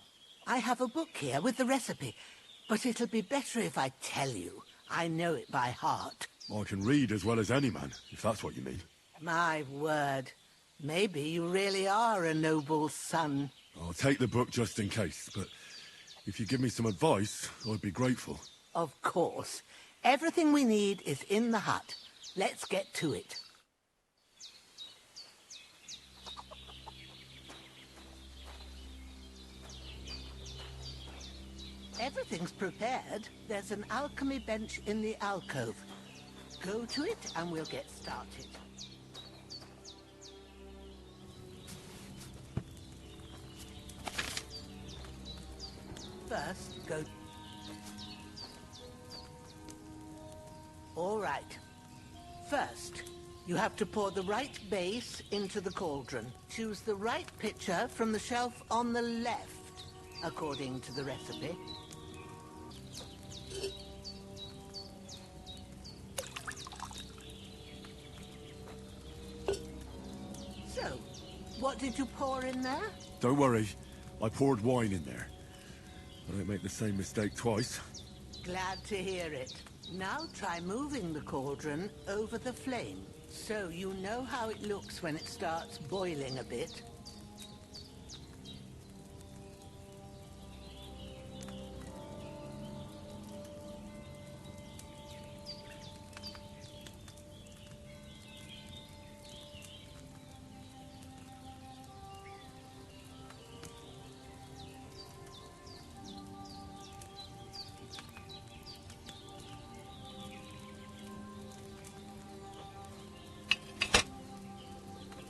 I have a book here with the recipe, but it'll be better if I tell you. I know it by heart. I can read as well as any man, if that's what you mean. My word. Maybe you really are a noble son. I'll take the book just in case, but if you give me some advice, I'd be grateful. Of course. Everything we need is in the hut. Let's get to it. Everything's prepared. There's an alchemy bench in the alcove. Go to it and we'll get started. First, go... All right. First, you have to pour the right base into the cauldron. Choose the right pitcher from the shelf on the left, according to the recipe. So, what did you pour in there? Don't worry, I poured wine in there. I don't make the same mistake twice. Glad to hear it. Now try moving the cauldron over the flame, so you know how it looks when it starts boiling a bit.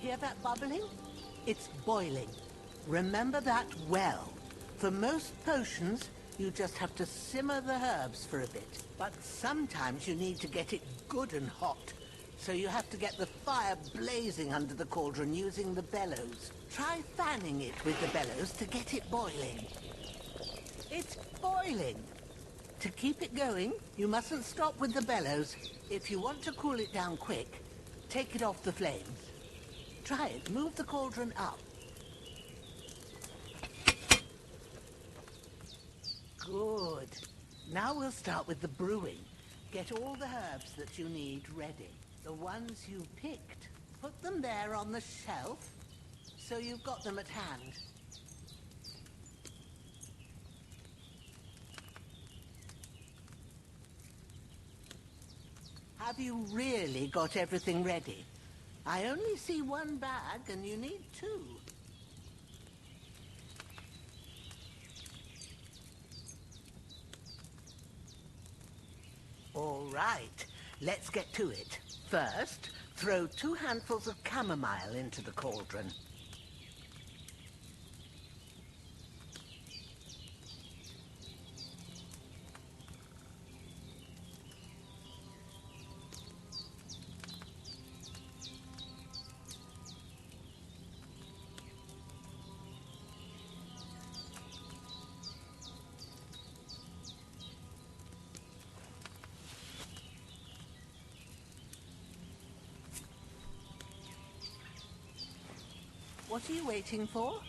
Hear that bubbling? It's boiling. Remember that well. For most potions, you just have to simmer the herbs for a bit. But sometimes you need to get it good and hot. So you have to get the fire blazing under the cauldron using the bellows. Try fanning it with the bellows to get it boiling. It's boiling. To keep it going, you mustn't stop with the bellows. If you want to cool it down quick, take it off the flames. Try it. Move the cauldron up. Good. Now we'll start with the brewing. Get all the herbs that you need ready. The ones you picked. Put them there on the shelf, so you've got them at hand. Have you really got everything ready? I only see one bag, and you need two. All right, let's get to it. First, throw 2 handfuls of chamomile into the cauldron. What are you waiting for?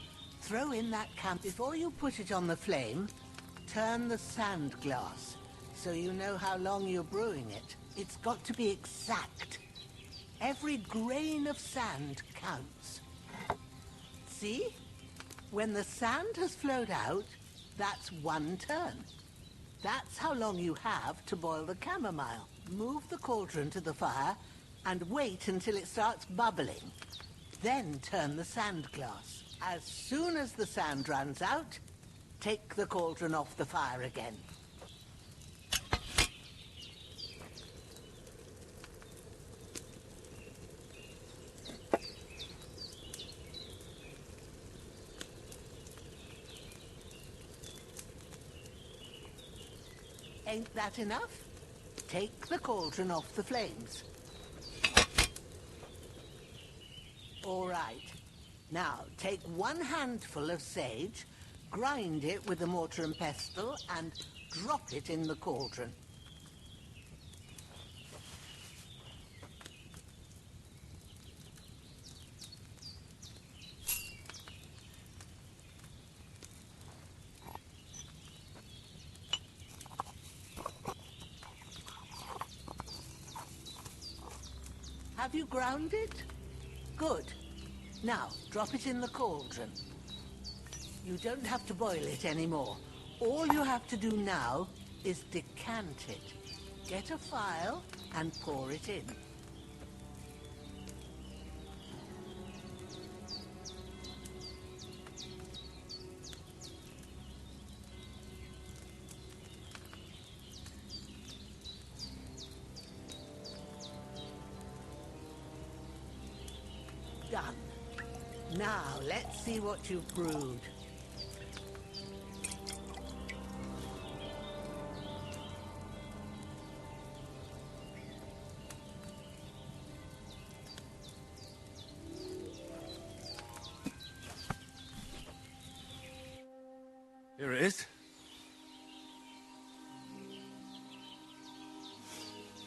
Throw in that camp. Before you put it on the flame, turn the sand glass, so you know how long you're brewing it. It's got to be exact. Every grain of sand counts. See? When the sand has flowed out, that's 1 turn. That's how long you have to boil the chamomile. Move the cauldron to the fire and wait until it starts bubbling. Then turn the sand glass. As soon as the sand runs out, take the cauldron off the fire again. Ain't that enough? Take the cauldron off the flames. All right. Now, take 1 handful of sage, grind it with a mortar and pestle, and drop it in the cauldron. Have you ground it? Good. Now, drop it in the cauldron. You don't have to boil it anymore. All you have to do now is decant it. Get a phial and pour it in. Done. Now, let's see what you've brewed. Here it is.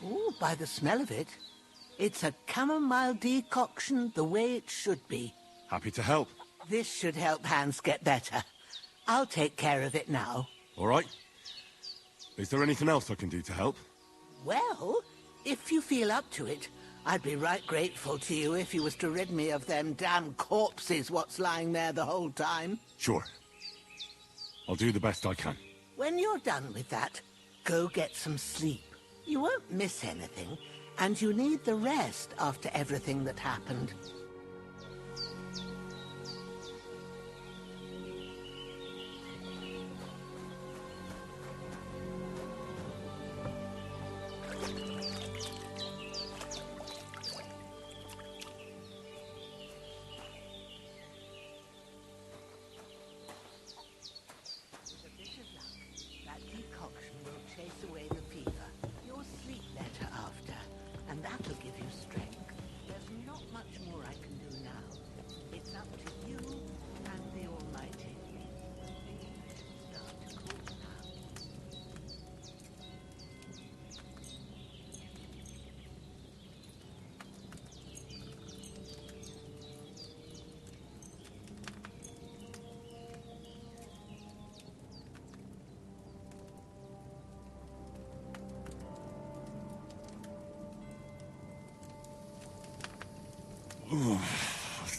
Ooh, by the smell of it, it's a chamomile decoction the way it should be. Happy to help. This should help Hans get better. I'll take care of it now. All right. Is there anything else I can do to help? Well, if you feel up to it, I'd be right grateful to you if you was to rid me of them damn corpses what's lying there the whole time. Sure. I'll do the best I can. When you're done with that, go get some sleep. You won't miss anything, and you need the rest after everything that happened.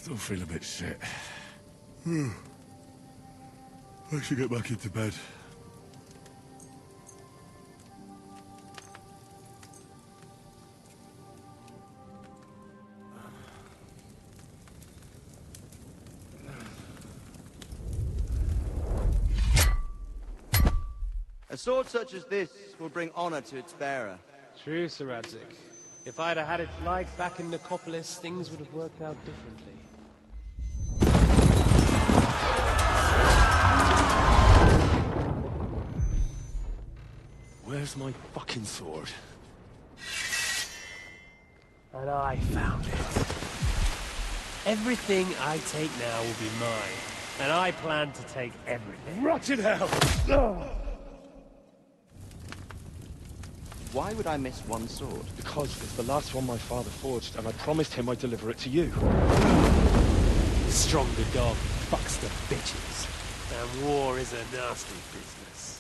Still feel a bit shit. I should get back into bed. A sword such as this will bring honor to its bearer. True, Sir Radzik. If I'd have had its like back in Nicopolis, things would have worked out differently. Where's my fucking sword? And I found it. Everything I take now will be mine. And I plan to take everything. Rotten hell! Why would I miss one sword? Because it's the last one my father forged, and I promised him I'd deliver it to you. Stronger dog fucks the bitches. And war is a nasty business.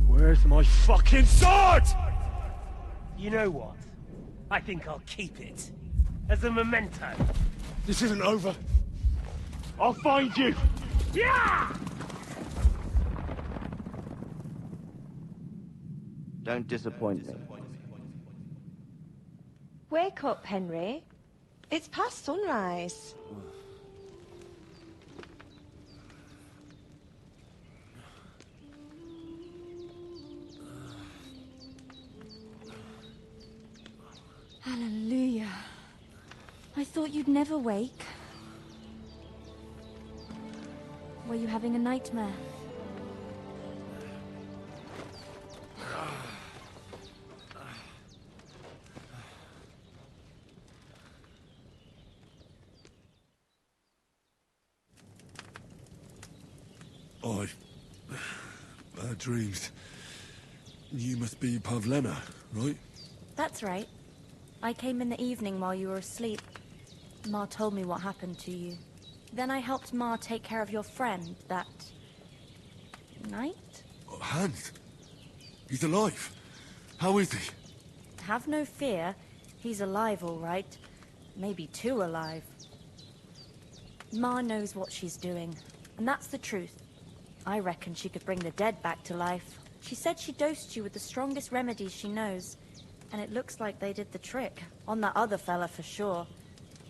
Where's my fucking sword? You know what? I think I'll keep it. As a memento. This isn't over. I'll find you! Yeah! Don't disappoint me. Wake up, Henry. It's past sunrise. Hallelujah. I thought you'd never wake. Were you having a nightmare? Bad dreams. You must be Pavlena, right? That's right. I came in the evening while you were asleep. Ma told me what happened to you. Then I helped Ma take care of your friend that night? Hans? He's alive. How is he? Have no fear. He's alive, all right. Maybe too alive. Ma knows what she's doing, and that's the truth. I reckon she could bring the dead back to life. She said she dosed you with the strongest remedies she knows, and it looks like they did the trick. On that other fella for sure.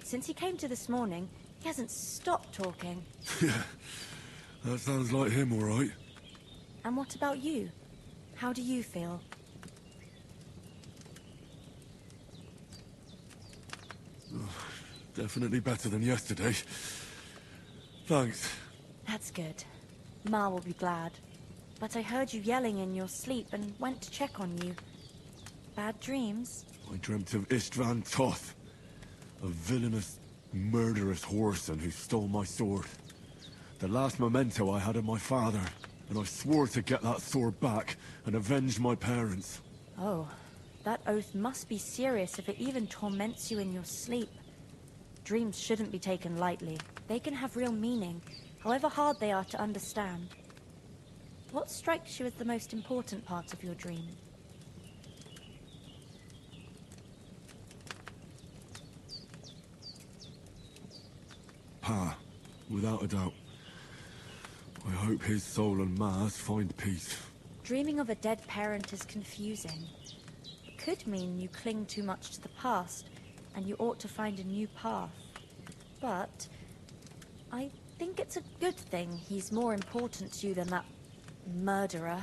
Since he came to this morning, he hasn't stopped talking. Yeah, that sounds like him, all right. And what about you? How do you feel? Definitely better than yesterday. Thanks. That's good. Ma will be glad. But I heard you yelling in your sleep and went to check on you. Bad dreams? I dreamt of Istvan Toth, a villainous, murderous whoreson who stole my sword. The last memento I had of my father, and I swore to get that sword back and avenge my parents. Oh, that oath must be serious if it even torments you in your sleep. Dreams shouldn't be taken lightly. They can have real meaning, however hard they are to understand. What strikes you as the most important part of your dream? Pa, without a doubt. I hope his soul and Ma's find peace. Dreaming of a dead parent is confusing. It could mean you cling too much to the past, and you ought to find a new path. But I think it's a good thing he's more important to you than that murderer.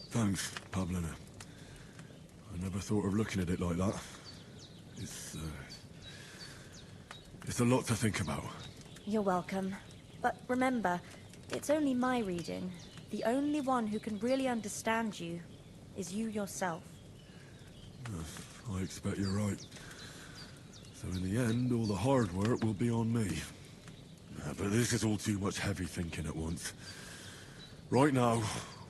Thanks, Pavlena. I never thought of looking at it like that. It's a lot to think about. You're welcome. But remember, it's only my reading. The only one who can really understand you is you yourself. I expect you're right. So in the end, all the hard work will be on me. But this is all too much heavy thinking at once. Right now,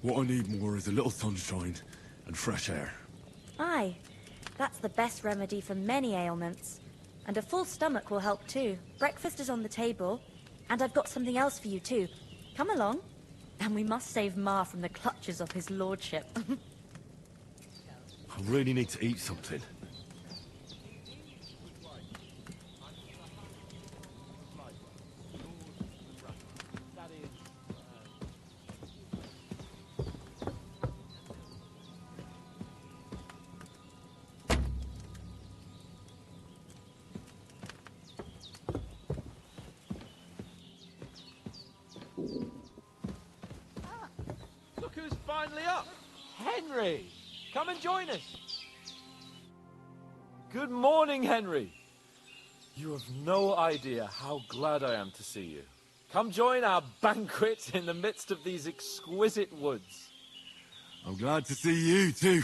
what I need more is a little sunshine and fresh air. Aye, that's the best remedy for many ailments. And a full stomach will help too. Breakfast is on the table. And I've got something else for you too. Come along. And we must save Ma from the clutches of his lordship. I really need to eat something. Look who's finally up! Henry! Come and join us! Good morning, Henry! You have no idea how glad I am to see you. Come join our banquet in the midst of these exquisite woods. I'm glad to see you, too.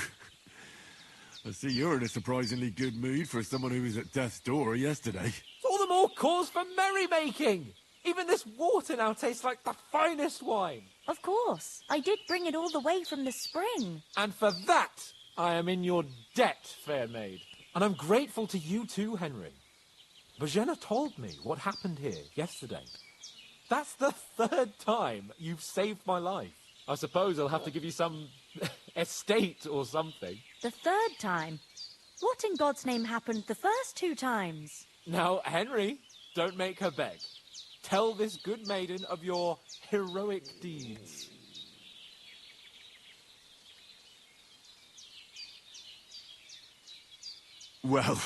I see you're in a surprisingly good mood for someone who was at death's door yesterday. It's all the more cause for merrymaking! Even this water now tastes like the finest wine. Of course. I did bring it all the way from the spring. And for that, I am in your debt, fair maid. And I'm grateful to you too, Henry. Bajena told me what happened here yesterday. That's the third time you've saved my life. I suppose I'll have to give you some estate or something. The third time? What in God's name happened the first 2 times? Now, Henry, don't make her beg. Tell this good maiden of your heroic deeds. Well,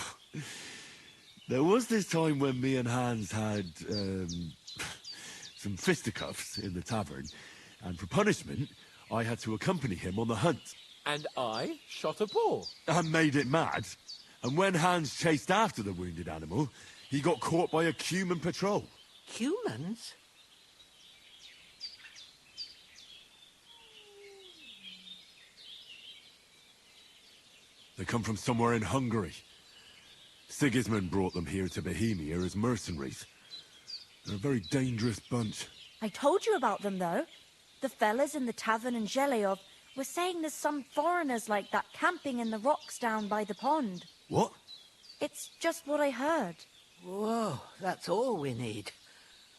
there was this time when me and Hans had, some fisticuffs in the tavern, and for punishment, I had to accompany him on the hunt. And I shot a boar. And made it mad. And when Hans chased after the wounded animal, he got caught by a human patrol. Humans? They come from somewhere in Hungary. Sigismund brought them here to Bohemia as mercenaries. They're a very dangerous bunch. I told you about them, though. The fellas in the tavern in Zheleov were saying there's some foreigners like that camping in the rocks down by the pond. What? It's just what I heard. Whoa, that's all we need.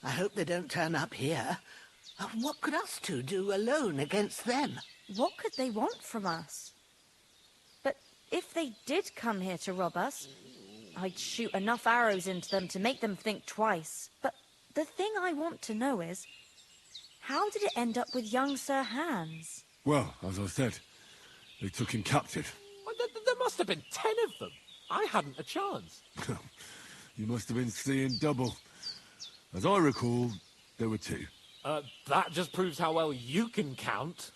I hope they don't turn up here. What could us two do alone against them? What could they want from us? But if they did come here to rob us, I'd shoot enough arrows into them to make them think twice. But the thing I want to know is, how did it end up with young Sir Hans? Well, as I said, they took him captive. Well, there must have been 10 of them. I hadn't a chance. You must have been seeing double. As I recall, there were 2. That just proves how well you can count.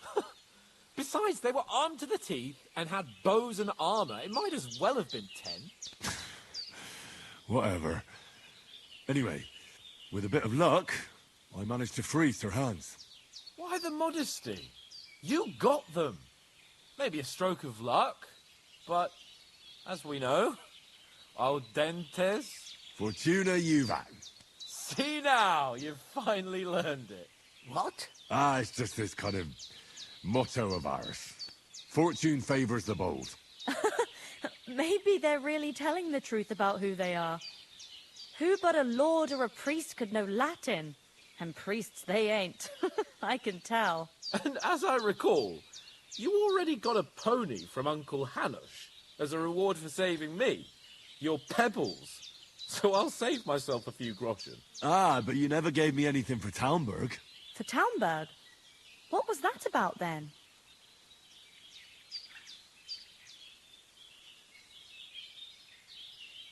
Besides, they were armed to the teeth and had bows and armor. It might as well have been 10. Whatever. Anyway, with a bit of luck, I managed to free Sir Hans. Why the modesty? You got them. Maybe a stroke of luck, but as we know, audentes... Fortuna juvat. See now, you've finally learned it. What? It's just this kind of motto of ours. Fortune favours the bold. Maybe they're really telling the truth about who they are. Who but a lord or a priest could know Latin? And priests they ain't. I can tell. And as I recall, you already got a pony from Uncle Hanush as a reward for saving me. Your pebbles. So I'll save myself a few groschen. But you never gave me anything for Talmberg. For Talmberg? What was that about then?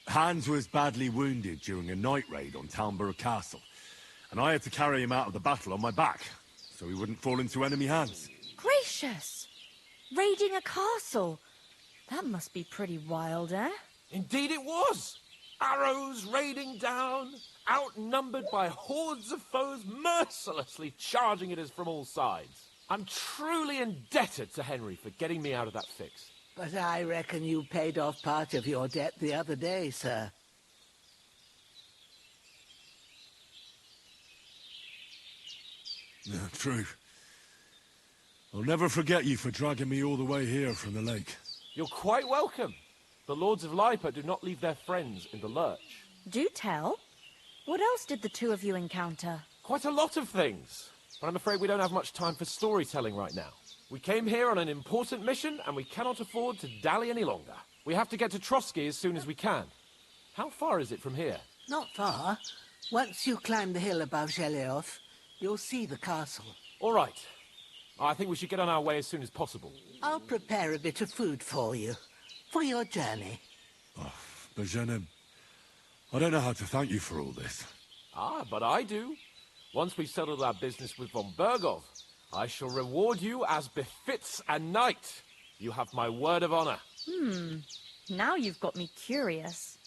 Hans was badly wounded during a night raid on Talmberg Castle, and I had to carry him out of the battle on my back, so he wouldn't fall into enemy hands. Gracious! Raiding a castle? That must be pretty wild, eh? Indeed it was! Arrows raining down, outnumbered by hordes of foes mercilessly charging at us from all sides. I'm truly indebted to Henry for getting me out of that fix. But I reckon you paid off part of your debt the other day, sir. Yeah, true. I'll never forget you for dragging me all the way here from the lake. You're quite welcome. The Lords of Lipa do not leave their friends in the lurch. Do tell. What else did the two of you encounter? Quite a lot of things. But I'm afraid we don't have much time for storytelling right now. We came here on an important mission, and we cannot afford to dally any longer. We have to get to Trotsky as soon as we can. How far is it from here? Not far. Once you climb the hill above Zheleov, you'll see the castle. All right. I think we should get on our way as soon as possible. I'll prepare a bit of food for you, for your journey. Bozhena, I don't know how to thank you for all this. Ah, but I do. Once we've settled our business with von Bergov, I shall reward you as befits a knight. You have my word of honor. Now you've got me curious.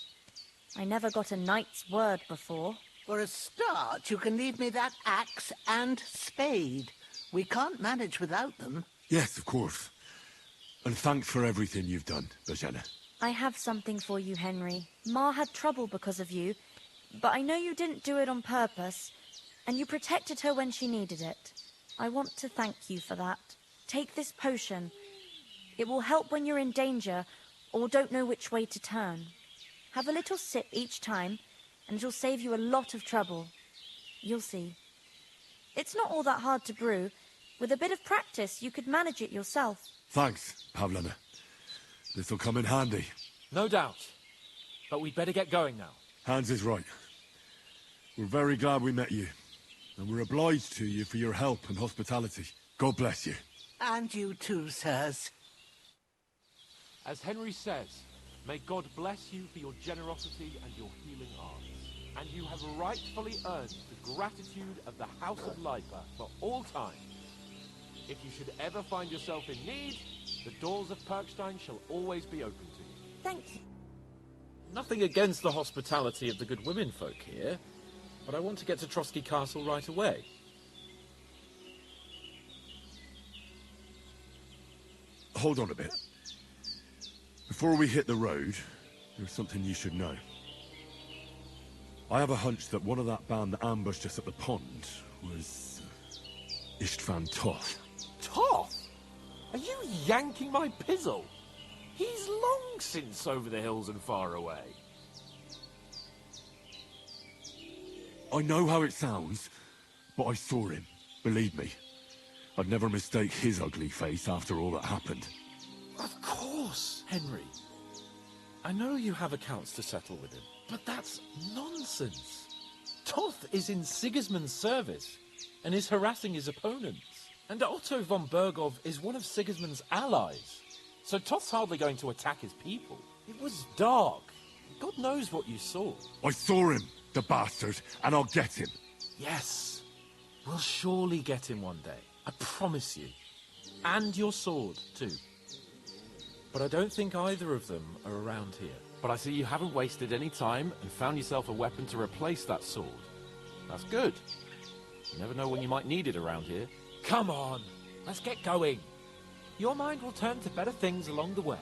I never got a knight's word before. For a start, you can leave me that axe and spade. We can't manage without them. Yes, of course. And thanks for everything you've done, Bozhena. I have something for you, Henry. Ma had trouble because of you, but I know you didn't do it on purpose, and you protected her when she needed it. I want to thank you for that. Take this potion. It will help when you're in danger or don't know which way to turn. Have a little sip each time, and it'll save you a lot of trouble. You'll see. It's not all that hard to brew. With a bit of practice, you could manage it yourself. Thanks, Pavlana. This'll come in handy. No doubt. But we'd better get going now. Hans is right. We're very glad we met you. And we're obliged to you for your help and hospitality. God bless you. And you too, sirs. As Henry says, may God bless you for your generosity and your healing arts. And you have rightfully earned the gratitude of the House of Lipa for all time. If you should ever find yourself in need, the doors of Perkstein shall always be open to you. Thank you. Nothing against the hospitality of the good women folk here, but I want to get to Trotsky Castle right away. Hold on a bit. Before we hit the road, there's something you should know. I have a hunch that one of that band that ambushed us at the pond was Istvan Toth. Toth? Are you yanking my pizzle? He's long since over the hills and far away. I know how it sounds, but I saw him. Believe me. I'd never mistake his ugly face after all that happened. Of course, Henry. I know you have accounts to settle with him, but that's nonsense. Toth is in Sigismund's service and is harassing his opponents. And Otto von Bergov is one of Sigismund's allies. So Toth's hardly going to attack his people. It was dark. God knows what you saw. I saw him, the bastard, and I'll get him. Yes. We'll surely get him one day. I promise you. And your sword, too. But I don't think either of them are around here. But I see you haven't wasted any time and found yourself a weapon to replace that sword. That's good. You never know when you might need it around here. Come on, let's get going. Your mind will turn to better things along the way.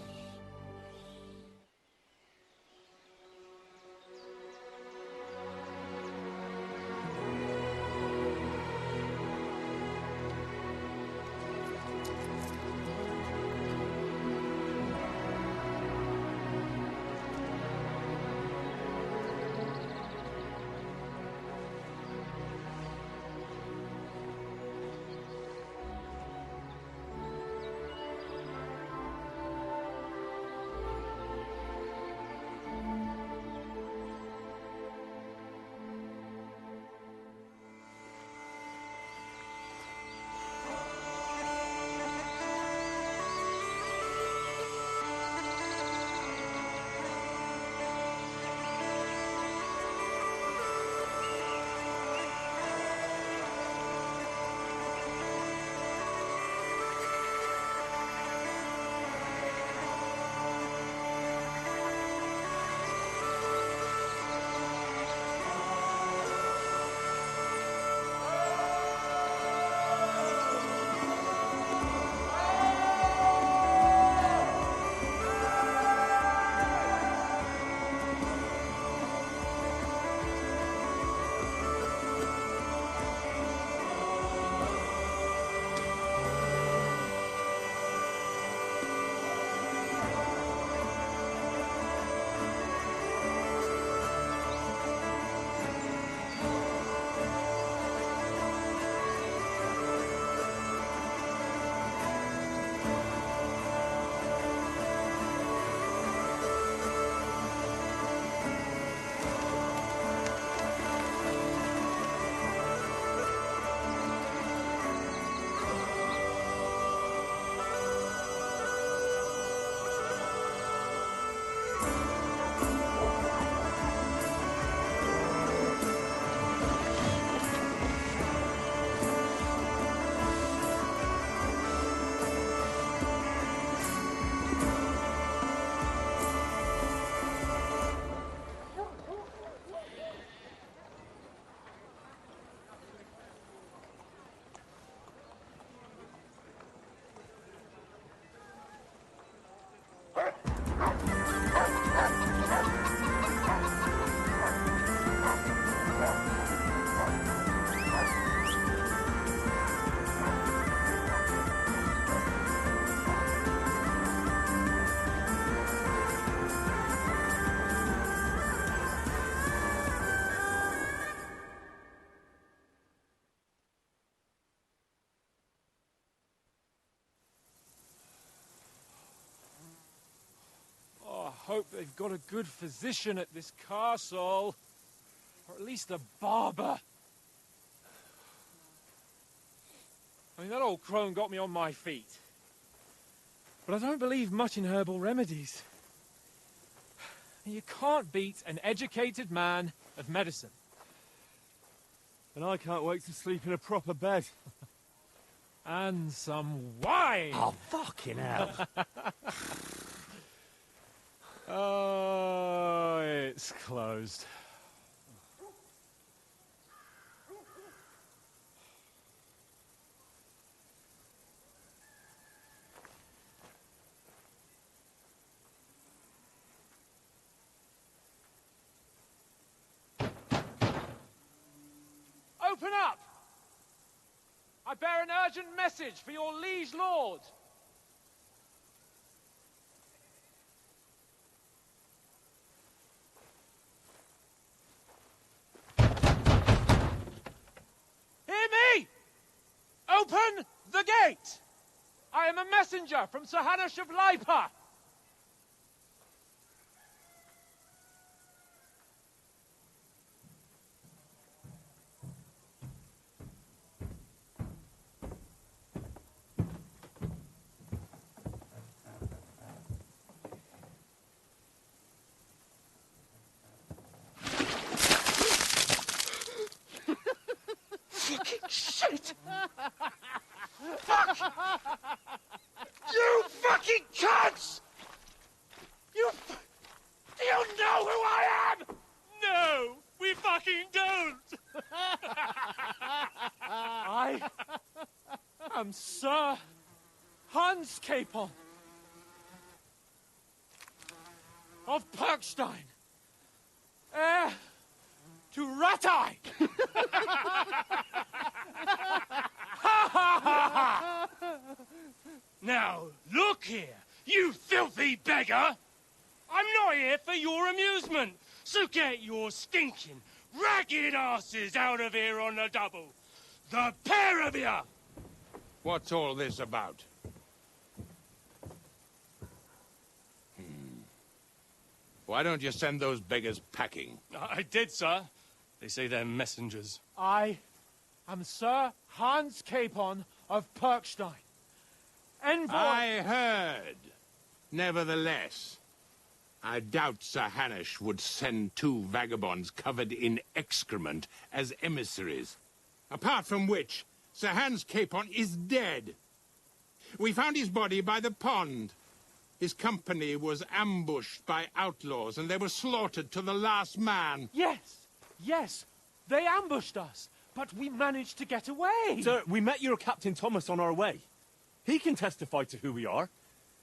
hope they've got a good physician at this castle. Or at least a barber. I mean, that old crone got me on my feet. But I don't believe much in herbal remedies. You can't beat an educated man of medicine. And I can't wait to sleep in a proper bed. And some wine! Oh, fucking hell. Oh, it's closed. Open up! I bear an urgent message for your liege lord. Hear me! Open the gate! I am a messenger from Sir Hanush of Lipa. Shit! Fuck! You fucking cunts! Do you know who I am? No, we fucking don't! I am Sir Hans Capon of Perkstein, heir to Ratai! Now, look here, you filthy beggar! I'm not here for your amusement, so get your stinking, ragged asses out of here on the double. The pair of you! What's all this about? Why don't you send those beggars packing? I did, sir. They say they're messengers. I am Sir Hans Capon of Perkstein. Envoy... I heard. Nevertheless, I doubt Sir Hanush would send two vagabonds covered in excrement as emissaries. Apart from which, Sir Hans Capon is dead. We found his body by the pond. His company was ambushed by outlaws, and they were slaughtered to the last man. Yes, they ambushed us, but we managed to get away. Sir, we met your Captain Thomas on our way. He can testify to who we are.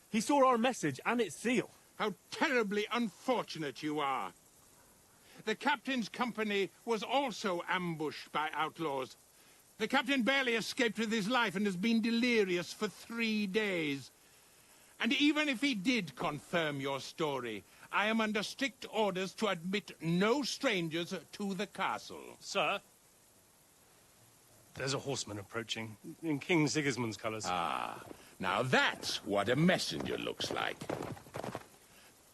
He saw our message and its seal. How terribly unfortunate you are. The captain's company was also ambushed by outlaws. The captain barely escaped with his life and has been delirious for 3 days. And even if he did confirm your story, I am under strict orders to admit no strangers to the castle. Sir, there's a horseman approaching, in King Sigismund's colours. Ah, now that's what a messenger looks like.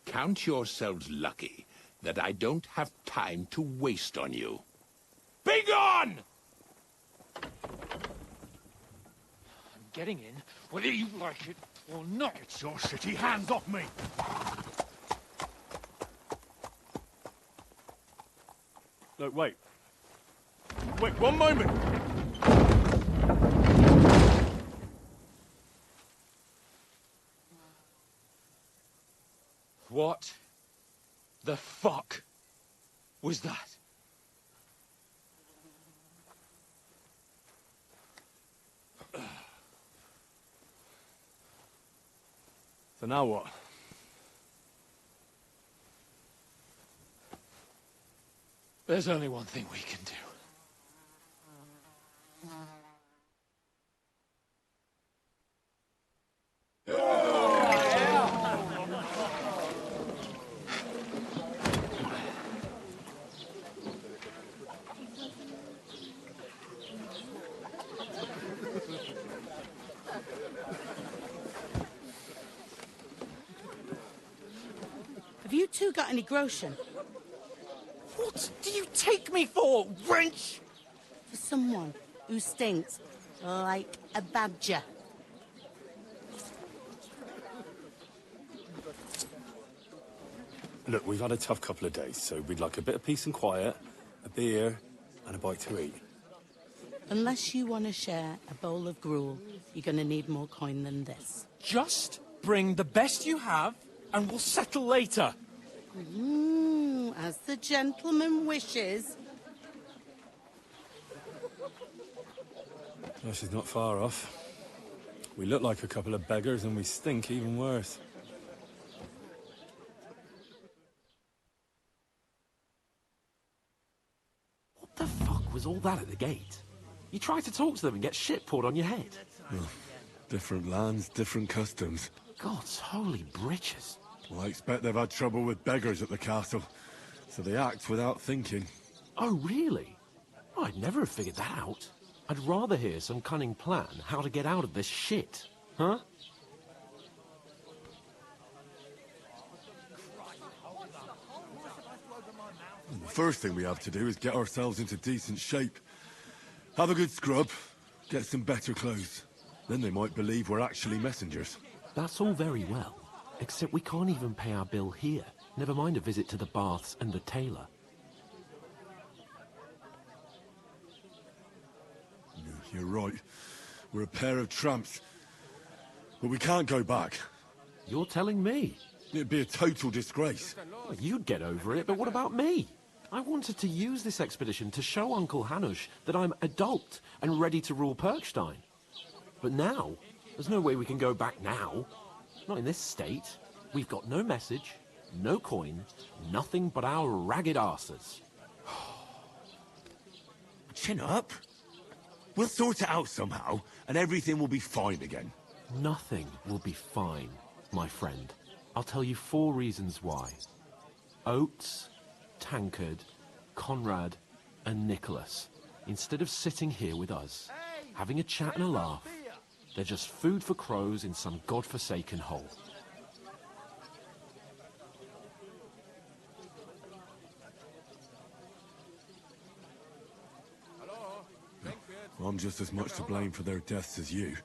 Count yourselves lucky that I don't have time to waste on you. Be gone! I'm getting in, whether you like it or not. Get your shitty hands off me! Look, wait. Wait, one moment! What the fuck was that? So now what? There's only one thing we can do. Have two got any groschen? What do you take me for, wench? For someone who stinks like a badger. Look, we've had a tough couple of days, so we'd like a bit of peace and quiet, a beer, and a bite to eat. Unless you want to share a bowl of gruel, you're going to need more coin than this. Just bring the best you have, and we'll settle later. As the gentleman wishes. Well, she's not far off. We look like a couple of beggars, and we stink even worse. What the fuck was all that at the gate? You try to talk to them and get shit poured on your head. Well, different lands, different customs. God's holy britches. Well, I expect they've had trouble with beggars at the castle, so they act without thinking. Oh, really? Oh, I'd never have figured that out. I'd rather hear some cunning plan how to get out of this shit. Huh? The first thing we have to do is get ourselves into decent shape. Have a good scrub, get some better clothes. Then they might believe we're actually messengers. That's all very well, except we can't even pay our bill here. Never mind a visit to the baths and the tailor. You're right. We're a pair of tramps. But we can't go back. You're telling me? It'd be a total disgrace. Well, you'd get over it, but what about me? I wanted to use this expedition to show Uncle Hanush that I'm adult and ready to rule Perkstein. But now, there's no way we can go back now. Not in this state. We've got no message, no coin, nothing but our ragged arses. Chin up. We'll sort it out somehow, and everything will be fine again. Nothing will be fine, my friend. I'll tell you 4 reasons why. Oates, Tankard, Conrad, and Nicholas, instead of sitting here with us, having a chat and a laugh, they're just food for crows in some godforsaken hole. I'm just as much to blame for their deaths as you.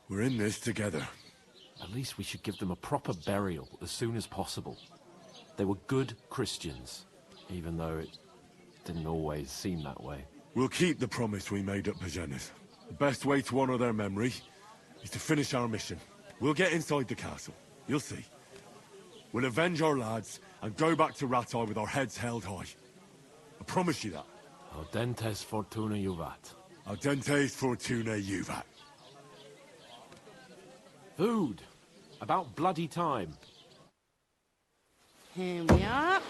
We're in this together. At least we should give them a proper burial as soon as possible. They were good Christians, even though it didn't always seem that way. We'll keep the promise we made at Pagenis. The best way to honor their memory is to finish our mission. We'll get inside the castle. You'll see. We'll avenge our lads and go back to Rattay with our heads held high. I promise you that. Audentes fortuna juvat. Audentes fortuna juvat. Food. About bloody time. Here we are.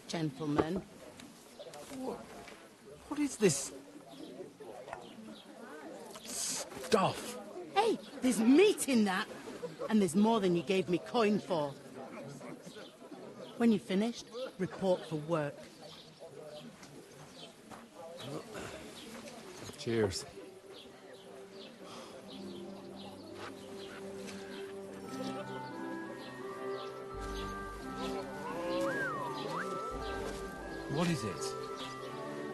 Gentlemen. What is this stuff? Hey, there's meat in that. And there's more than you gave me coin for. When you're finished, report for work. Cheers. What is it?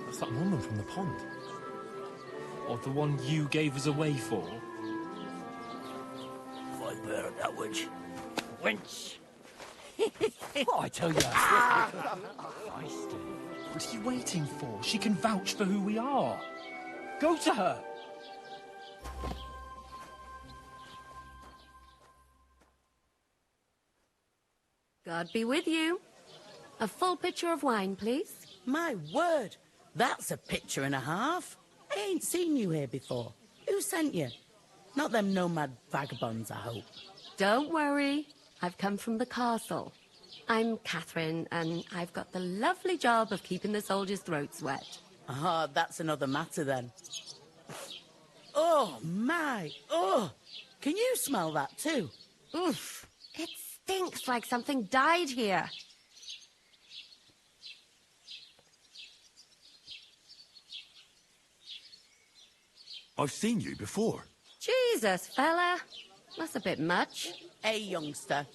That's that woman from the pond. Or the one you gave us away for? Fight better at that wench. Wench! What I tell you, feisty. What are you waiting for? She can vouch for who we are. Go to her. God be with you. A full pitcher of wine, please. My word, that's a picture and a half. I ain't seen you here before. Who sent you? Not them nomad vagabonds, I hope. Don't worry. I've come from the castle. I'm Catherine, and I've got the lovely job of keeping the soldiers' throats wet. Ah, that's another matter then. Oh, my. Oh, can you smell that too? Oof. It stinks like something died here. I've seen you before. Jesus, fella. That's a bit much. Hey, youngster.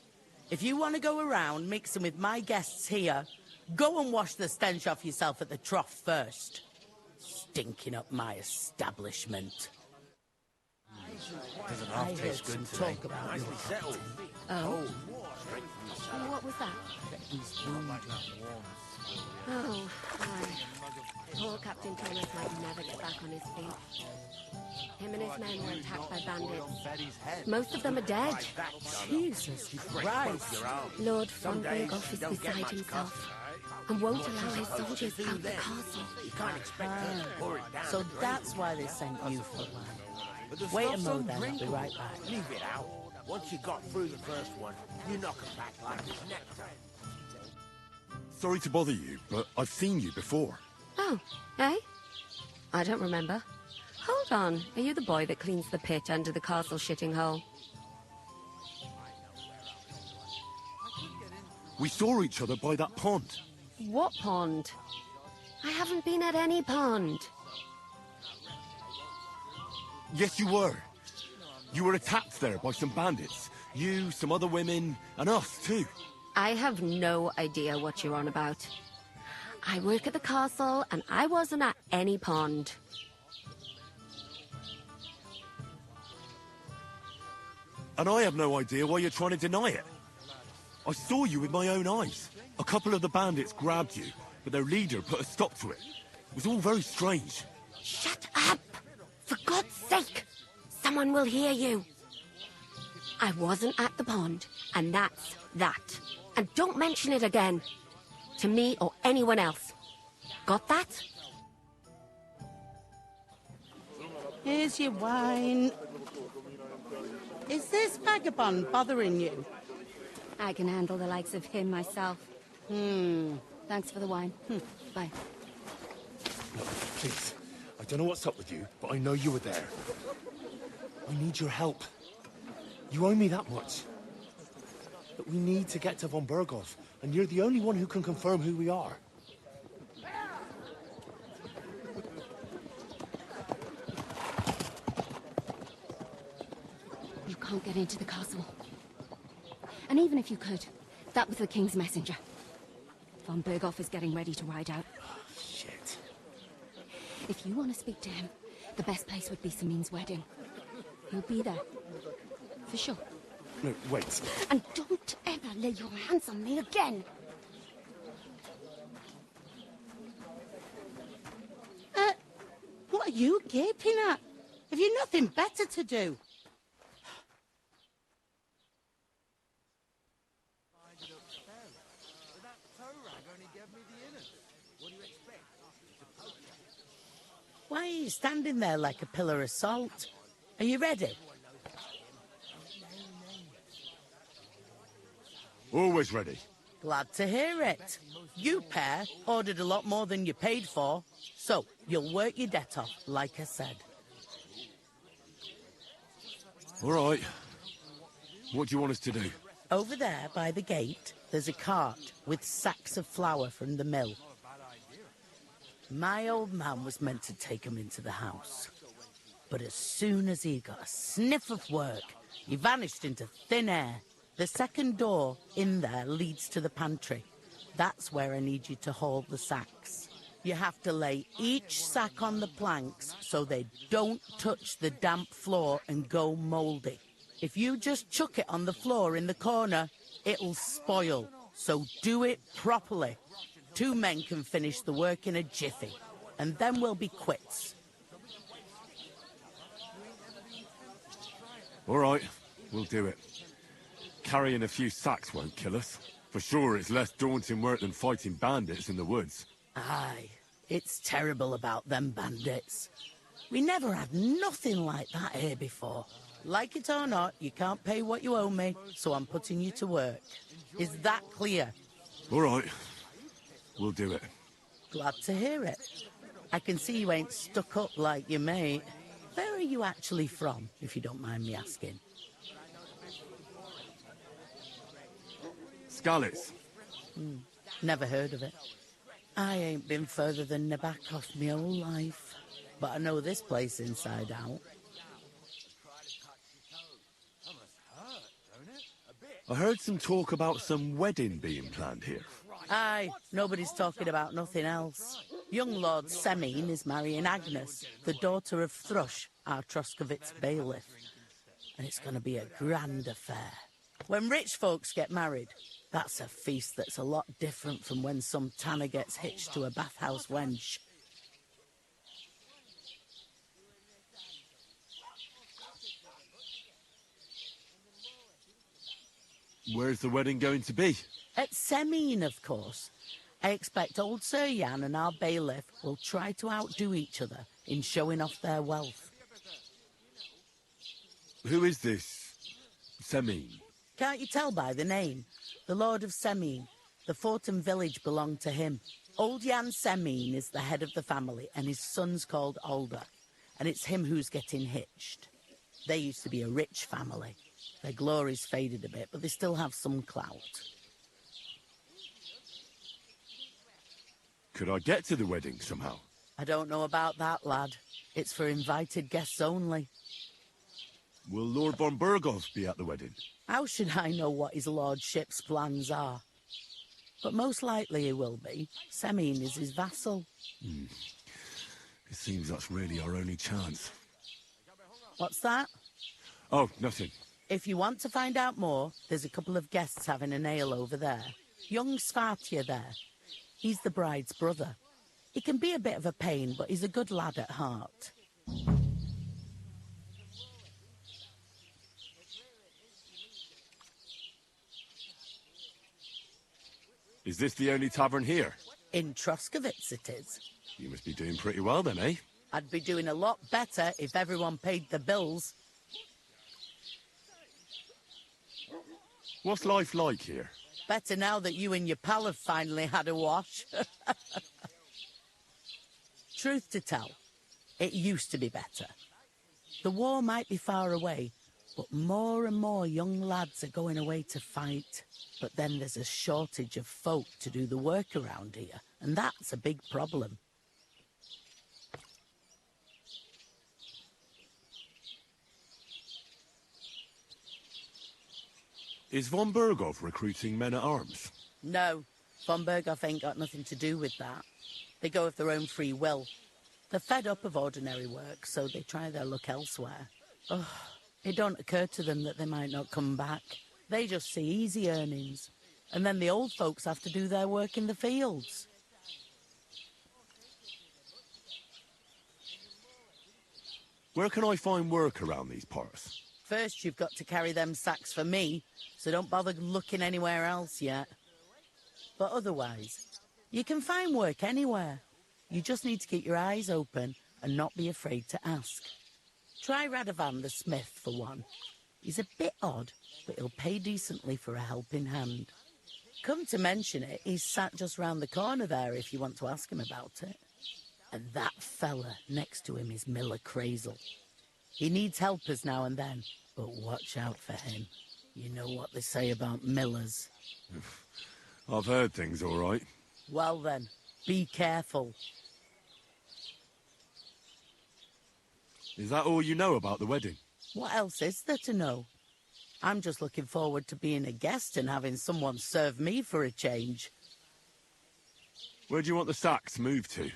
If you want to go around mixing with my guests here, go and wash the stench off yourself at the trough first. Stinking up my establishment. Doesn't half taste good today. Talk about Nicely settled. Oh? What was that? Oh, right. Poor Captain Thomas might never get back on his feet. Him and his men were attacked by bandits. Most of them are dead. Jesus Christ. Lord von Berghoff is beside himself and won't allow his soldiers out the castle. You can't expect her to pour it down. So that's why they sent you for a while. Wait a moment, then. I'll be right back. Leave it out. Once you got through the first one, you knock him back like his nectar. Sorry to bother you, but I've seen you before. Oh, eh? I don't remember. Hold on. Are you the boy that cleans the pit under the castle shitting hole? We saw each other by that pond. What pond? I haven't been at any pond. Yes, you were. You were attacked there by some bandits. You, some other women, and us, too. I have no idea what you're on about. I work at the castle, and I wasn't at any pond. And I have no idea why you're trying to deny it. I saw you with my own eyes. A couple of the bandits grabbed you, but their leader put a stop to it. It was all very strange. Shut up! For God's sake! Someone will hear you. I wasn't at the pond, and that's that. And don't mention it again. To me or anyone else. Got that? Here's your wine. Is this vagabond bothering you? I can handle the likes of him myself. Thanks for the wine. Bye. Look, please. I don't know what's up with you, but I know you were there. I need your help. You owe me that much. But we need to get to von Berghoff, and you're the only one who can confirm who we are. You can't get into the castle. And even if you could, that was the King's messenger. Von Berghoff is getting ready to ride out. Shit. If you want to speak to him, the best place would be Samin's wedding. He'll be there. For sure. No, wait. And don't ever lay your hands on me again! What are you gaping at? Have you nothing better to do? Why are you standing there like a pillar of salt? Are you ready? Always ready. Glad to hear it. You pair ordered a lot more than you paid for, so you'll work your debt off, like I said. All right. What do you want us to do? Over there, by the gate, there's a cart with sacks of flour from the mill. My old man was meant to take 'em into the house. But as soon as he got a sniff of work, he vanished into thin air. The second door in there leads to the pantry. That's where I need you to haul the sacks. You have to lay each sack on the planks so they don't touch the damp floor and go mouldy. If you just chuck it on the floor in the corner, it'll spoil. So do it properly. 2 men can finish the work in a jiffy, and then we'll be quits. All right, we'll do it. Carrying a few sacks won't kill us. For sure, it's less daunting work than fighting bandits in the woods. Aye, it's terrible about them bandits. We never had nothing like that here before. Like it or not, you can't pay what you owe me, so I'm putting you to work. Is that clear? All right, we'll do it. Glad to hear it. I can see you ain't stuck up like your mate. Where are you actually from, if you don't mind me asking? Skalitz. Never heard of it. I ain't been further than Nabakov my whole life, but I know this place inside out. I heard some talk about some wedding being planned here. Aye, nobody's talking about nothing else. Young Lord Semine is marrying Agnes, the daughter of Thrush, our Troskovitz bailiff. And it's going to be a grand affair. When rich folks get married, that's a feast that's a lot different from when some tanner gets hitched to a bathhouse wench. Where's the wedding going to be? At Semine, of course. I expect old Sir Jan and our bailiff will try to outdo each other in showing off their wealth. Who is this Semine? Can't you tell by the name? The Lord of Semine. The fort and village belong to him. Old Jan Semine is the head of the family, and his son's called Alder. And it's him who's getting hitched. They used to be a rich family. Their glory's faded a bit, but they still have some clout. Could I get to the wedding somehow? I don't know about that, lad. It's for invited guests only. Will Lord von Burgos be at the wedding? How should I know what his lordship's plans are? But most likely he will be. Semine is his vassal. It seems that's really our only chance. What's that? Oh, nothing. If you want to find out more, there's a couple of guests having an ale over there. Young Svartje there. He's the bride's brother. He can be a bit of a pain, but he's a good lad at heart. Is this the only tavern here? In Troskovitz it is. You must be doing pretty well then, eh? I'd be doing a lot better if everyone paid the bills. What's life like here? Better now that you and your pal have finally had a wash. Truth to tell, it used to be better. The war might be far away, but more and more young lads are going away to fight. But then there's a shortage of folk to do the work around here, and that's a big problem. Is von Burgov recruiting men-at-arms? No, von Burgov ain't got nothing to do with that. They go of their own free will. They're fed up of ordinary work, so they try their luck elsewhere. Oh, it don't occur to them that they might not come back. They just see easy earnings. And then the old folks have to do their work in the fields. Where can I find work around these parts? First, you've got to carry them sacks for me, so don't bother looking anywhere else yet. But otherwise, you can find work anywhere. You just need to keep your eyes open and not be afraid to ask. Try Radovan the smith for one. He's a bit odd, but he'll pay decently for a helping hand. Come to mention it, he's sat just round the corner there if you want to ask him about it. And that fella next to him is Miller Crazel. He needs helpers now and then, but watch out for him. You know what they say about millers. I've heard things, all right. Well then, be careful. Is that all you know about the wedding? What else is there to know? I'm just looking forward to being a guest and having someone serve me for a change. Where do you want the sacks moved to?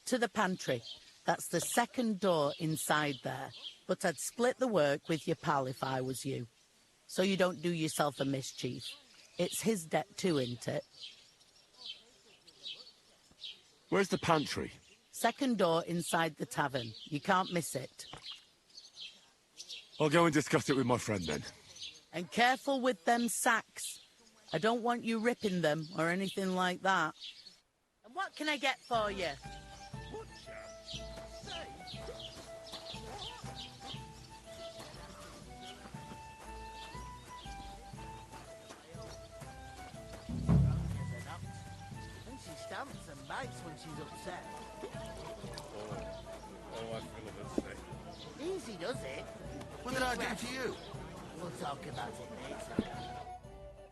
To the pantry. That's the second door inside there. But I'd split the work with your pal if I was you. So you don't do yourself a mischief. It's his debt too, isn't it? Where's the pantry? Second door inside the tavern. You can't miss it. I'll go and discuss it with my friend then. And careful with them sacks. I don't want you ripping them or anything like that. And what can I get for you? And she stamps and bites when she's upset. Oh, I feel a bit sick. Easy does it. What did I do to you? We'll talk about it later.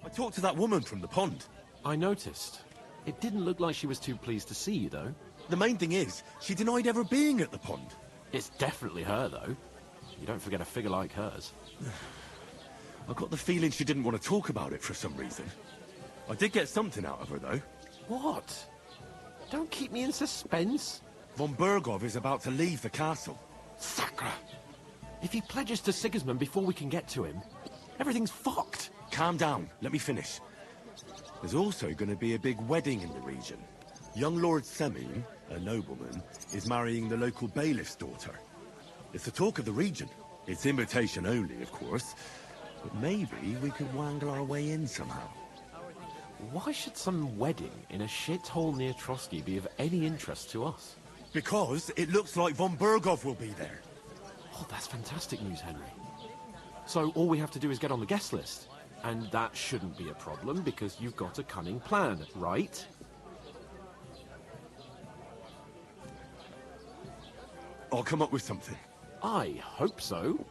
I talked to that woman from the pond. I noticed. It didn't look like she was too pleased to see you, though. The main thing is, she denied ever being at the pond. It's definitely her, though. You don't forget a figure like hers. I got the feeling she didn't want to talk about it for some reason. I did get something out of her, though. What? Don't keep me in suspense. Von Bergov is about to leave the castle. Sacra! If he pledges to Sigismund before we can get to him, everything's fucked. Calm down. Let me finish. There's also going to be a big wedding in the region. Young Lord Semin, a nobleman, is marrying the local bailiff's daughter. It's the talk of the region. It's invitation only, of course. But maybe we could wangle our way in somehow. Why should some wedding in a shithole near Trotsky be of any interest to us? Because it looks like von Bergov will be there. Oh, that's fantastic news, Henry. So all we have to do is get on the guest list. And that shouldn't be a problem because you've got a cunning plan, right? I'll come up with something. I hope so.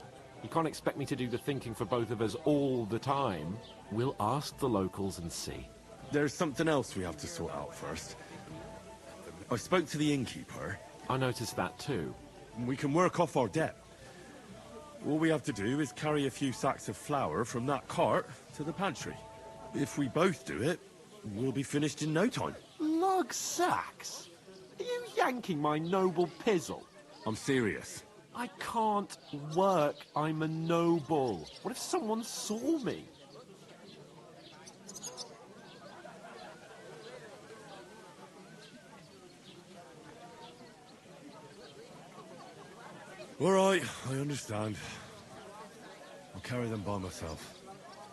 You can't expect me to do the thinking for both of us all the time. We'll ask the locals and see. There's something else we have to sort out first. I spoke to the innkeeper. I noticed that too. We can work off our debt. All we have to do is carry a few sacks of flour from that cart to the pantry. If we both do it, we'll be finished in no time. Lug sacks? Are you yanking my noble pizzle? I'm serious. I can't work. I'm a noble. What if someone saw me? All right, I understand. I'll carry them by myself.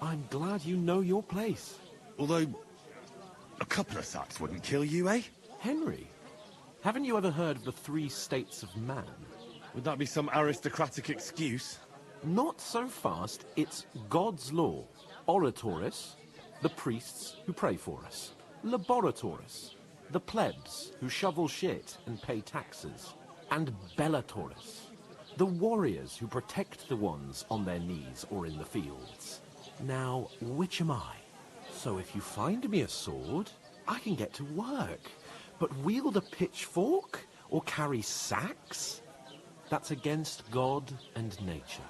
I'm glad you know your place. Although, a couple of sacks wouldn't kill you, eh? Henry, haven't you ever heard of the 3 states of man? Would that be some aristocratic excuse? Not so fast. It's God's law. Oratoris, the priests who pray for us. Laboratoris, the plebs who shovel shit and pay taxes. And Bellatoris, the warriors who protect the ones on their knees or in the fields. Now, which am I? So if you find me a sword, I can get to work. But wield a pitchfork or carry sacks? That's against God and nature.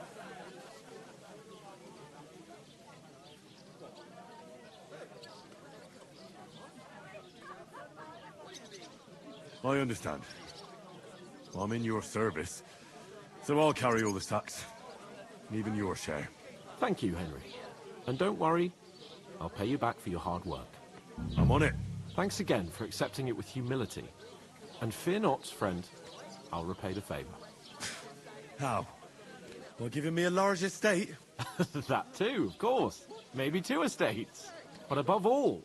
I understand. I'm in your service, so I'll carry all the sacks. Even your share. Thank you, Henry. And don't worry, I'll pay you back for your hard work. I'm on it. Thanks again for accepting it with humility. And fear not, friend, I'll repay the favor. How? By giving me a large estate? That too, of course. Maybe 2 estates. But above all,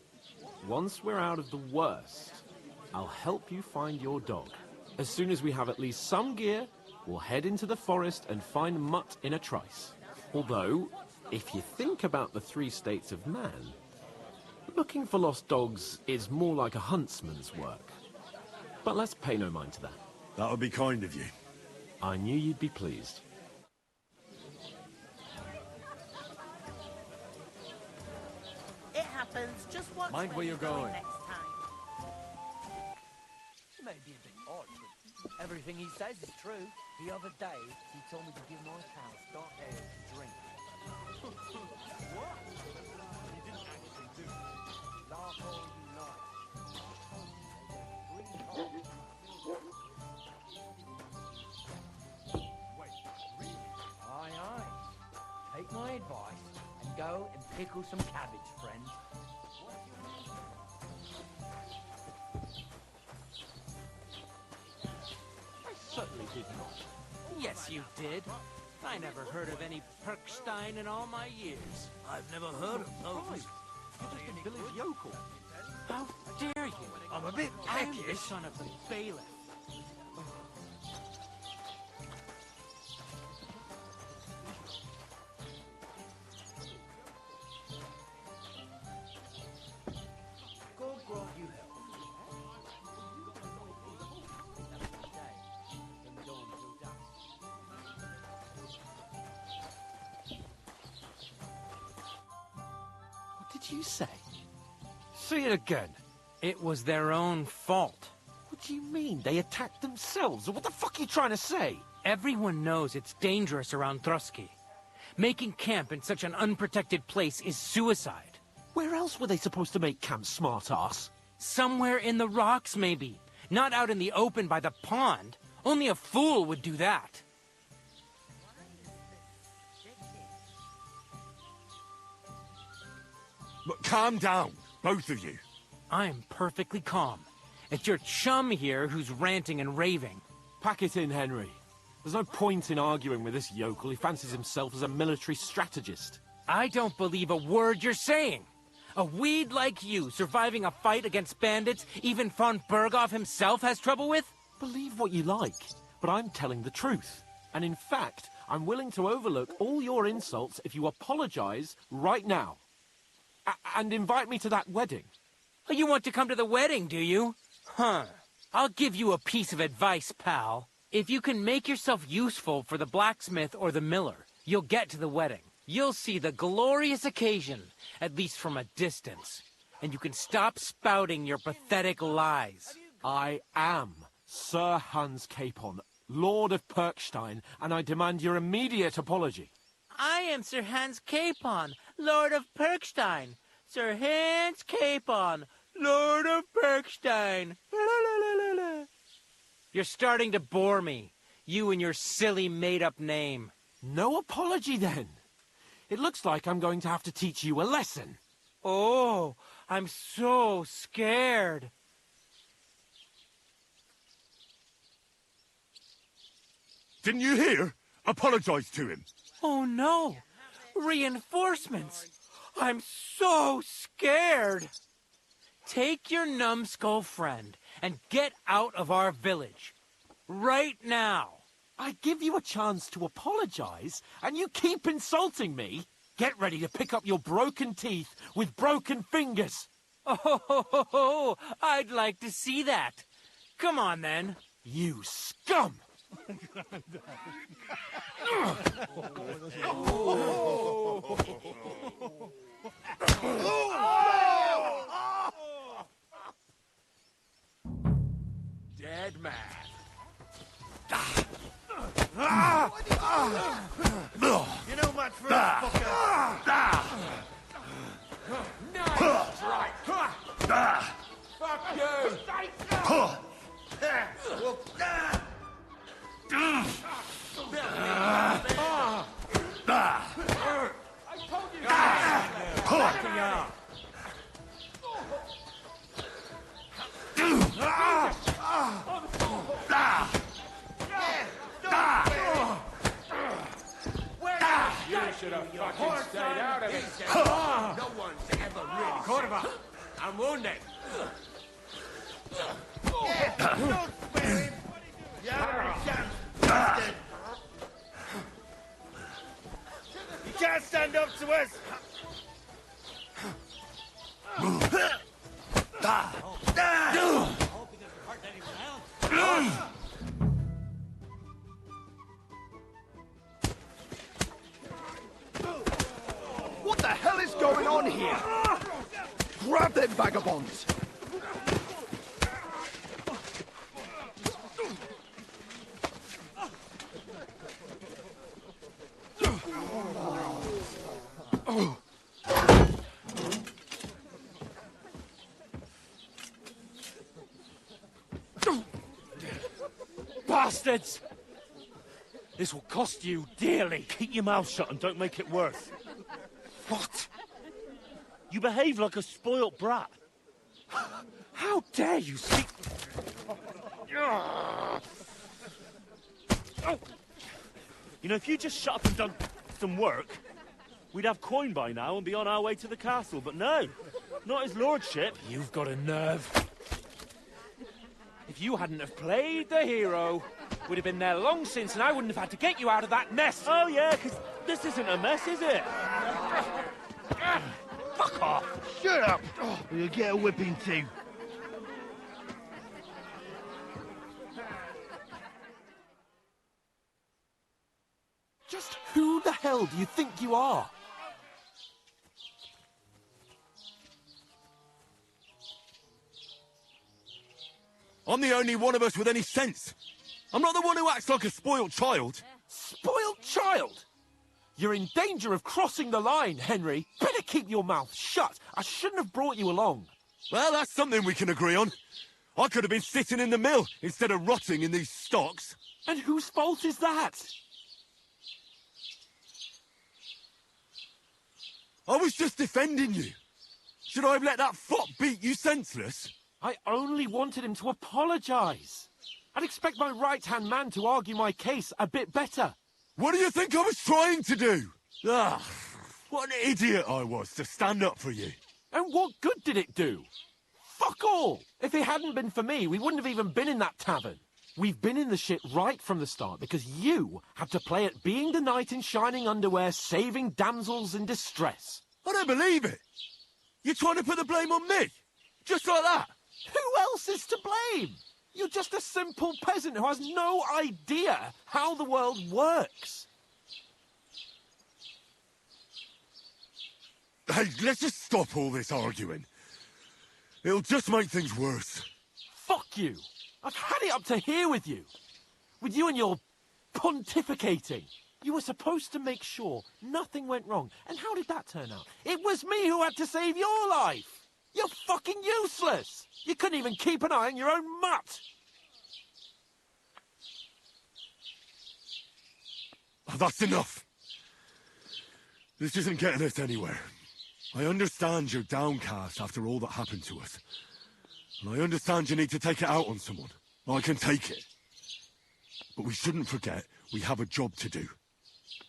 once we're out of the worst, I'll help you find your dog. As soon as we have at least some gear, we'll head into the forest and find Mutt in a trice. Although, if you think about the 3 states of man, looking for lost dogs is more like a huntsman's work. But let's pay no mind to that. That would be kind of you. I knew you'd be pleased. It happens. Just watch Mind where you're going. next time. It may be a bit odd, but everything he says is true. The other day, he told me to give my cows dark ale to drink. What? He didn't actually do it. Laugh all you like. Aye, aye. Take my advice and go and pickle some cabbage, friend. I certainly did not. Yes, you did. I never heard of any Perkstein in all my years. I've never heard of those. You're just a village yokel. How dare you? I'm a bit peckish. I'm the son of the bailiff. God grant you health. What did you say? Say it again. It was their own fault. What do you mean? They attacked themselves? What the fuck are you trying to say? Everyone knows it's dangerous around Trotsky. Making camp in such an unprotected place is suicide. Where else were they supposed to make camp, smart-ass? Somewhere in the rocks, maybe. Not out in the open by the pond. Only a fool would do that. But calm down, both of you. I'm perfectly calm. It's your chum here who's ranting and raving. Pack it in, Henry. There's no point in arguing with this yokel who fancies himself as a military strategist. I don't believe a word you're saying. A weed like you surviving a fight against bandits even von Berghoff himself has trouble with? Believe what you like, but I'm telling the truth. And in fact, I'm willing to overlook all your insults if you apologize right now. And invite me to that wedding. Oh, you want to come to the wedding, do you? Huh. I'll give you a piece of advice, pal. If you can make yourself useful for the blacksmith or the miller, you'll get to the wedding. You'll see the glorious occasion, at least from a distance. And you can stop spouting your pathetic lies. I am Sir Hans Capon, Lord of Perkstein, and I demand your immediate apology. I am Sir Hans Capon, Lord of Perkstein. Sir Hans Capon, Lord of Perkstein. You're starting to bore me. You and your silly made-up name. No apology, then. It looks like I'm going to have to teach you a lesson. Oh, I'm so scared. Didn't you hear? Apologize to him. Oh, no. Reinforcements. I'm so scared. Take your numbskull friend and get out of our village. Right now. I give you a chance to apologize, and you keep insulting me. Get ready to pick up your broken teeth with broken fingers. Oh, I'd like to see that. Come on, then. You scum! Dead man. You know much for a fucker. Nice strike. Fuck you. You should have fucking stayed out of it. No one's ever really caught him up. I'm wounded. Don't spare him. You have a chance, bastard. You can't stand up to us. What the hell is going on here? Grab them vagabonds! Bastards! This will cost you dearly. Keep your mouth shut and don't make it worse. What? You behave like a spoilt brat. How dare you speak... You know, if you just shut up and done some work, we'd have coin by now and be on our way to the castle. But no, not his lordship. You've got a nerve. If you hadn't have played the hero, we'd have been there long since and I wouldn't have had to get you out of that mess. Oh, yeah, because this isn't a mess, is it? Fuck off! Shut up! Or you'll get a whipping too. Just who the hell do you think you are? I'm the only one of us with any sense. I'm not the one who acts like a spoiled child. Spoiled child? You're in danger of crossing the line, Henry. Better keep your mouth shut. I shouldn't have brought you along. Well, that's something we can agree on. I could have been sitting in the mill instead of rotting in these stocks. And whose fault is that? I was just defending you. Should I have let that fop beat you senseless? I only wanted him to apologise. I'd expect my right-hand man to argue my case a bit better. What do you think I was trying to do? Ah, what an idiot I was to stand up for you. And what good did it do? Fuck all! If it hadn't been for me, we wouldn't have even been in that tavern. We've been in the shit right from the start because you had to play at being the knight in shining underwear saving damsels in distress. I don't believe it. You're trying to put the blame on me? Just like that? Who else is to blame? You're just a simple peasant who has no idea how the world works. Hey, let's just stop all this arguing. It'll just make things worse. Fuck you. I've had it up to here with you. With you and your pontificating. You were supposed to make sure nothing went wrong. And how did that turn out? It was me who had to save your life. You're fucking useless. You couldn't even keep an eye on your own mutt. Oh, that's enough. This isn't getting us anywhere. I understand you're downcast after all that happened to us. And I understand you need to take it out on someone. I can take it. But we shouldn't forget we have a job to do.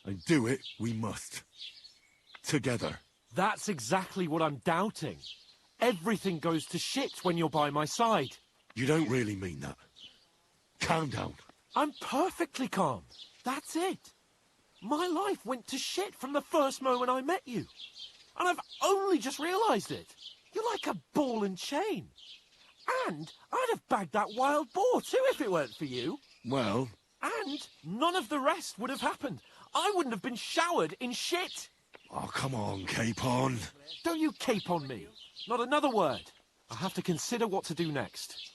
And do it we must. Together. That's exactly what I'm doubting. Everything goes to shit when you're by my side. You don't really mean that. Calm down. I'm perfectly calm. That's it. My life went to shit from the first moment I met you. And I've only just realised it. You're like a ball and chain. And I'd have bagged that wild boar too if it weren't for you. Well... And none of the rest would have happened. I wouldn't have been showered in shit. Oh, come on, Capon. Don't you cape on me. Not another word. I have to consider what to do next.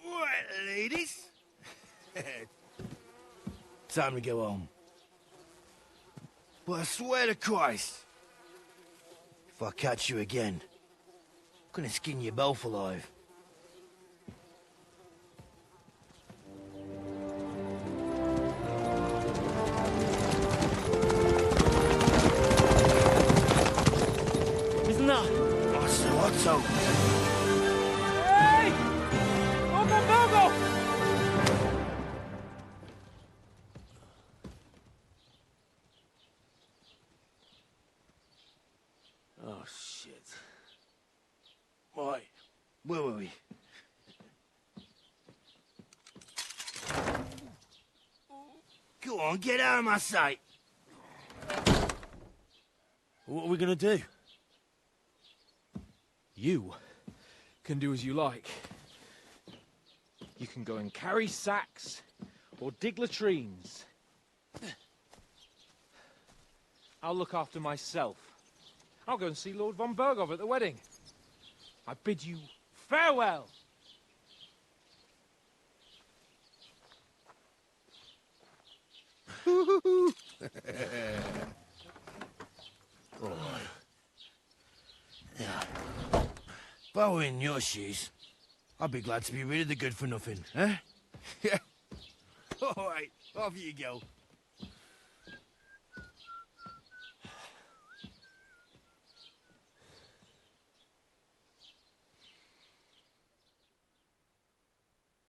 Right, ladies. Time to go home. But I swear to Christ, if I catch you again, I'm gonna skin you both alive. Isn't that? What's up? Hey! Go! Oh, shit. Right. Where were we? Go on, get out of my sight. What are we gonna do? You can do as you like. You can go and carry sacks or dig latrines. I'll look after myself. I'll go and see Lord von Berghoff at the wedding. I bid you farewell. Right. Yeah. If I were in your shoes, I'd be glad to be rid of the good for nothing, eh? Yeah. All right, off you go.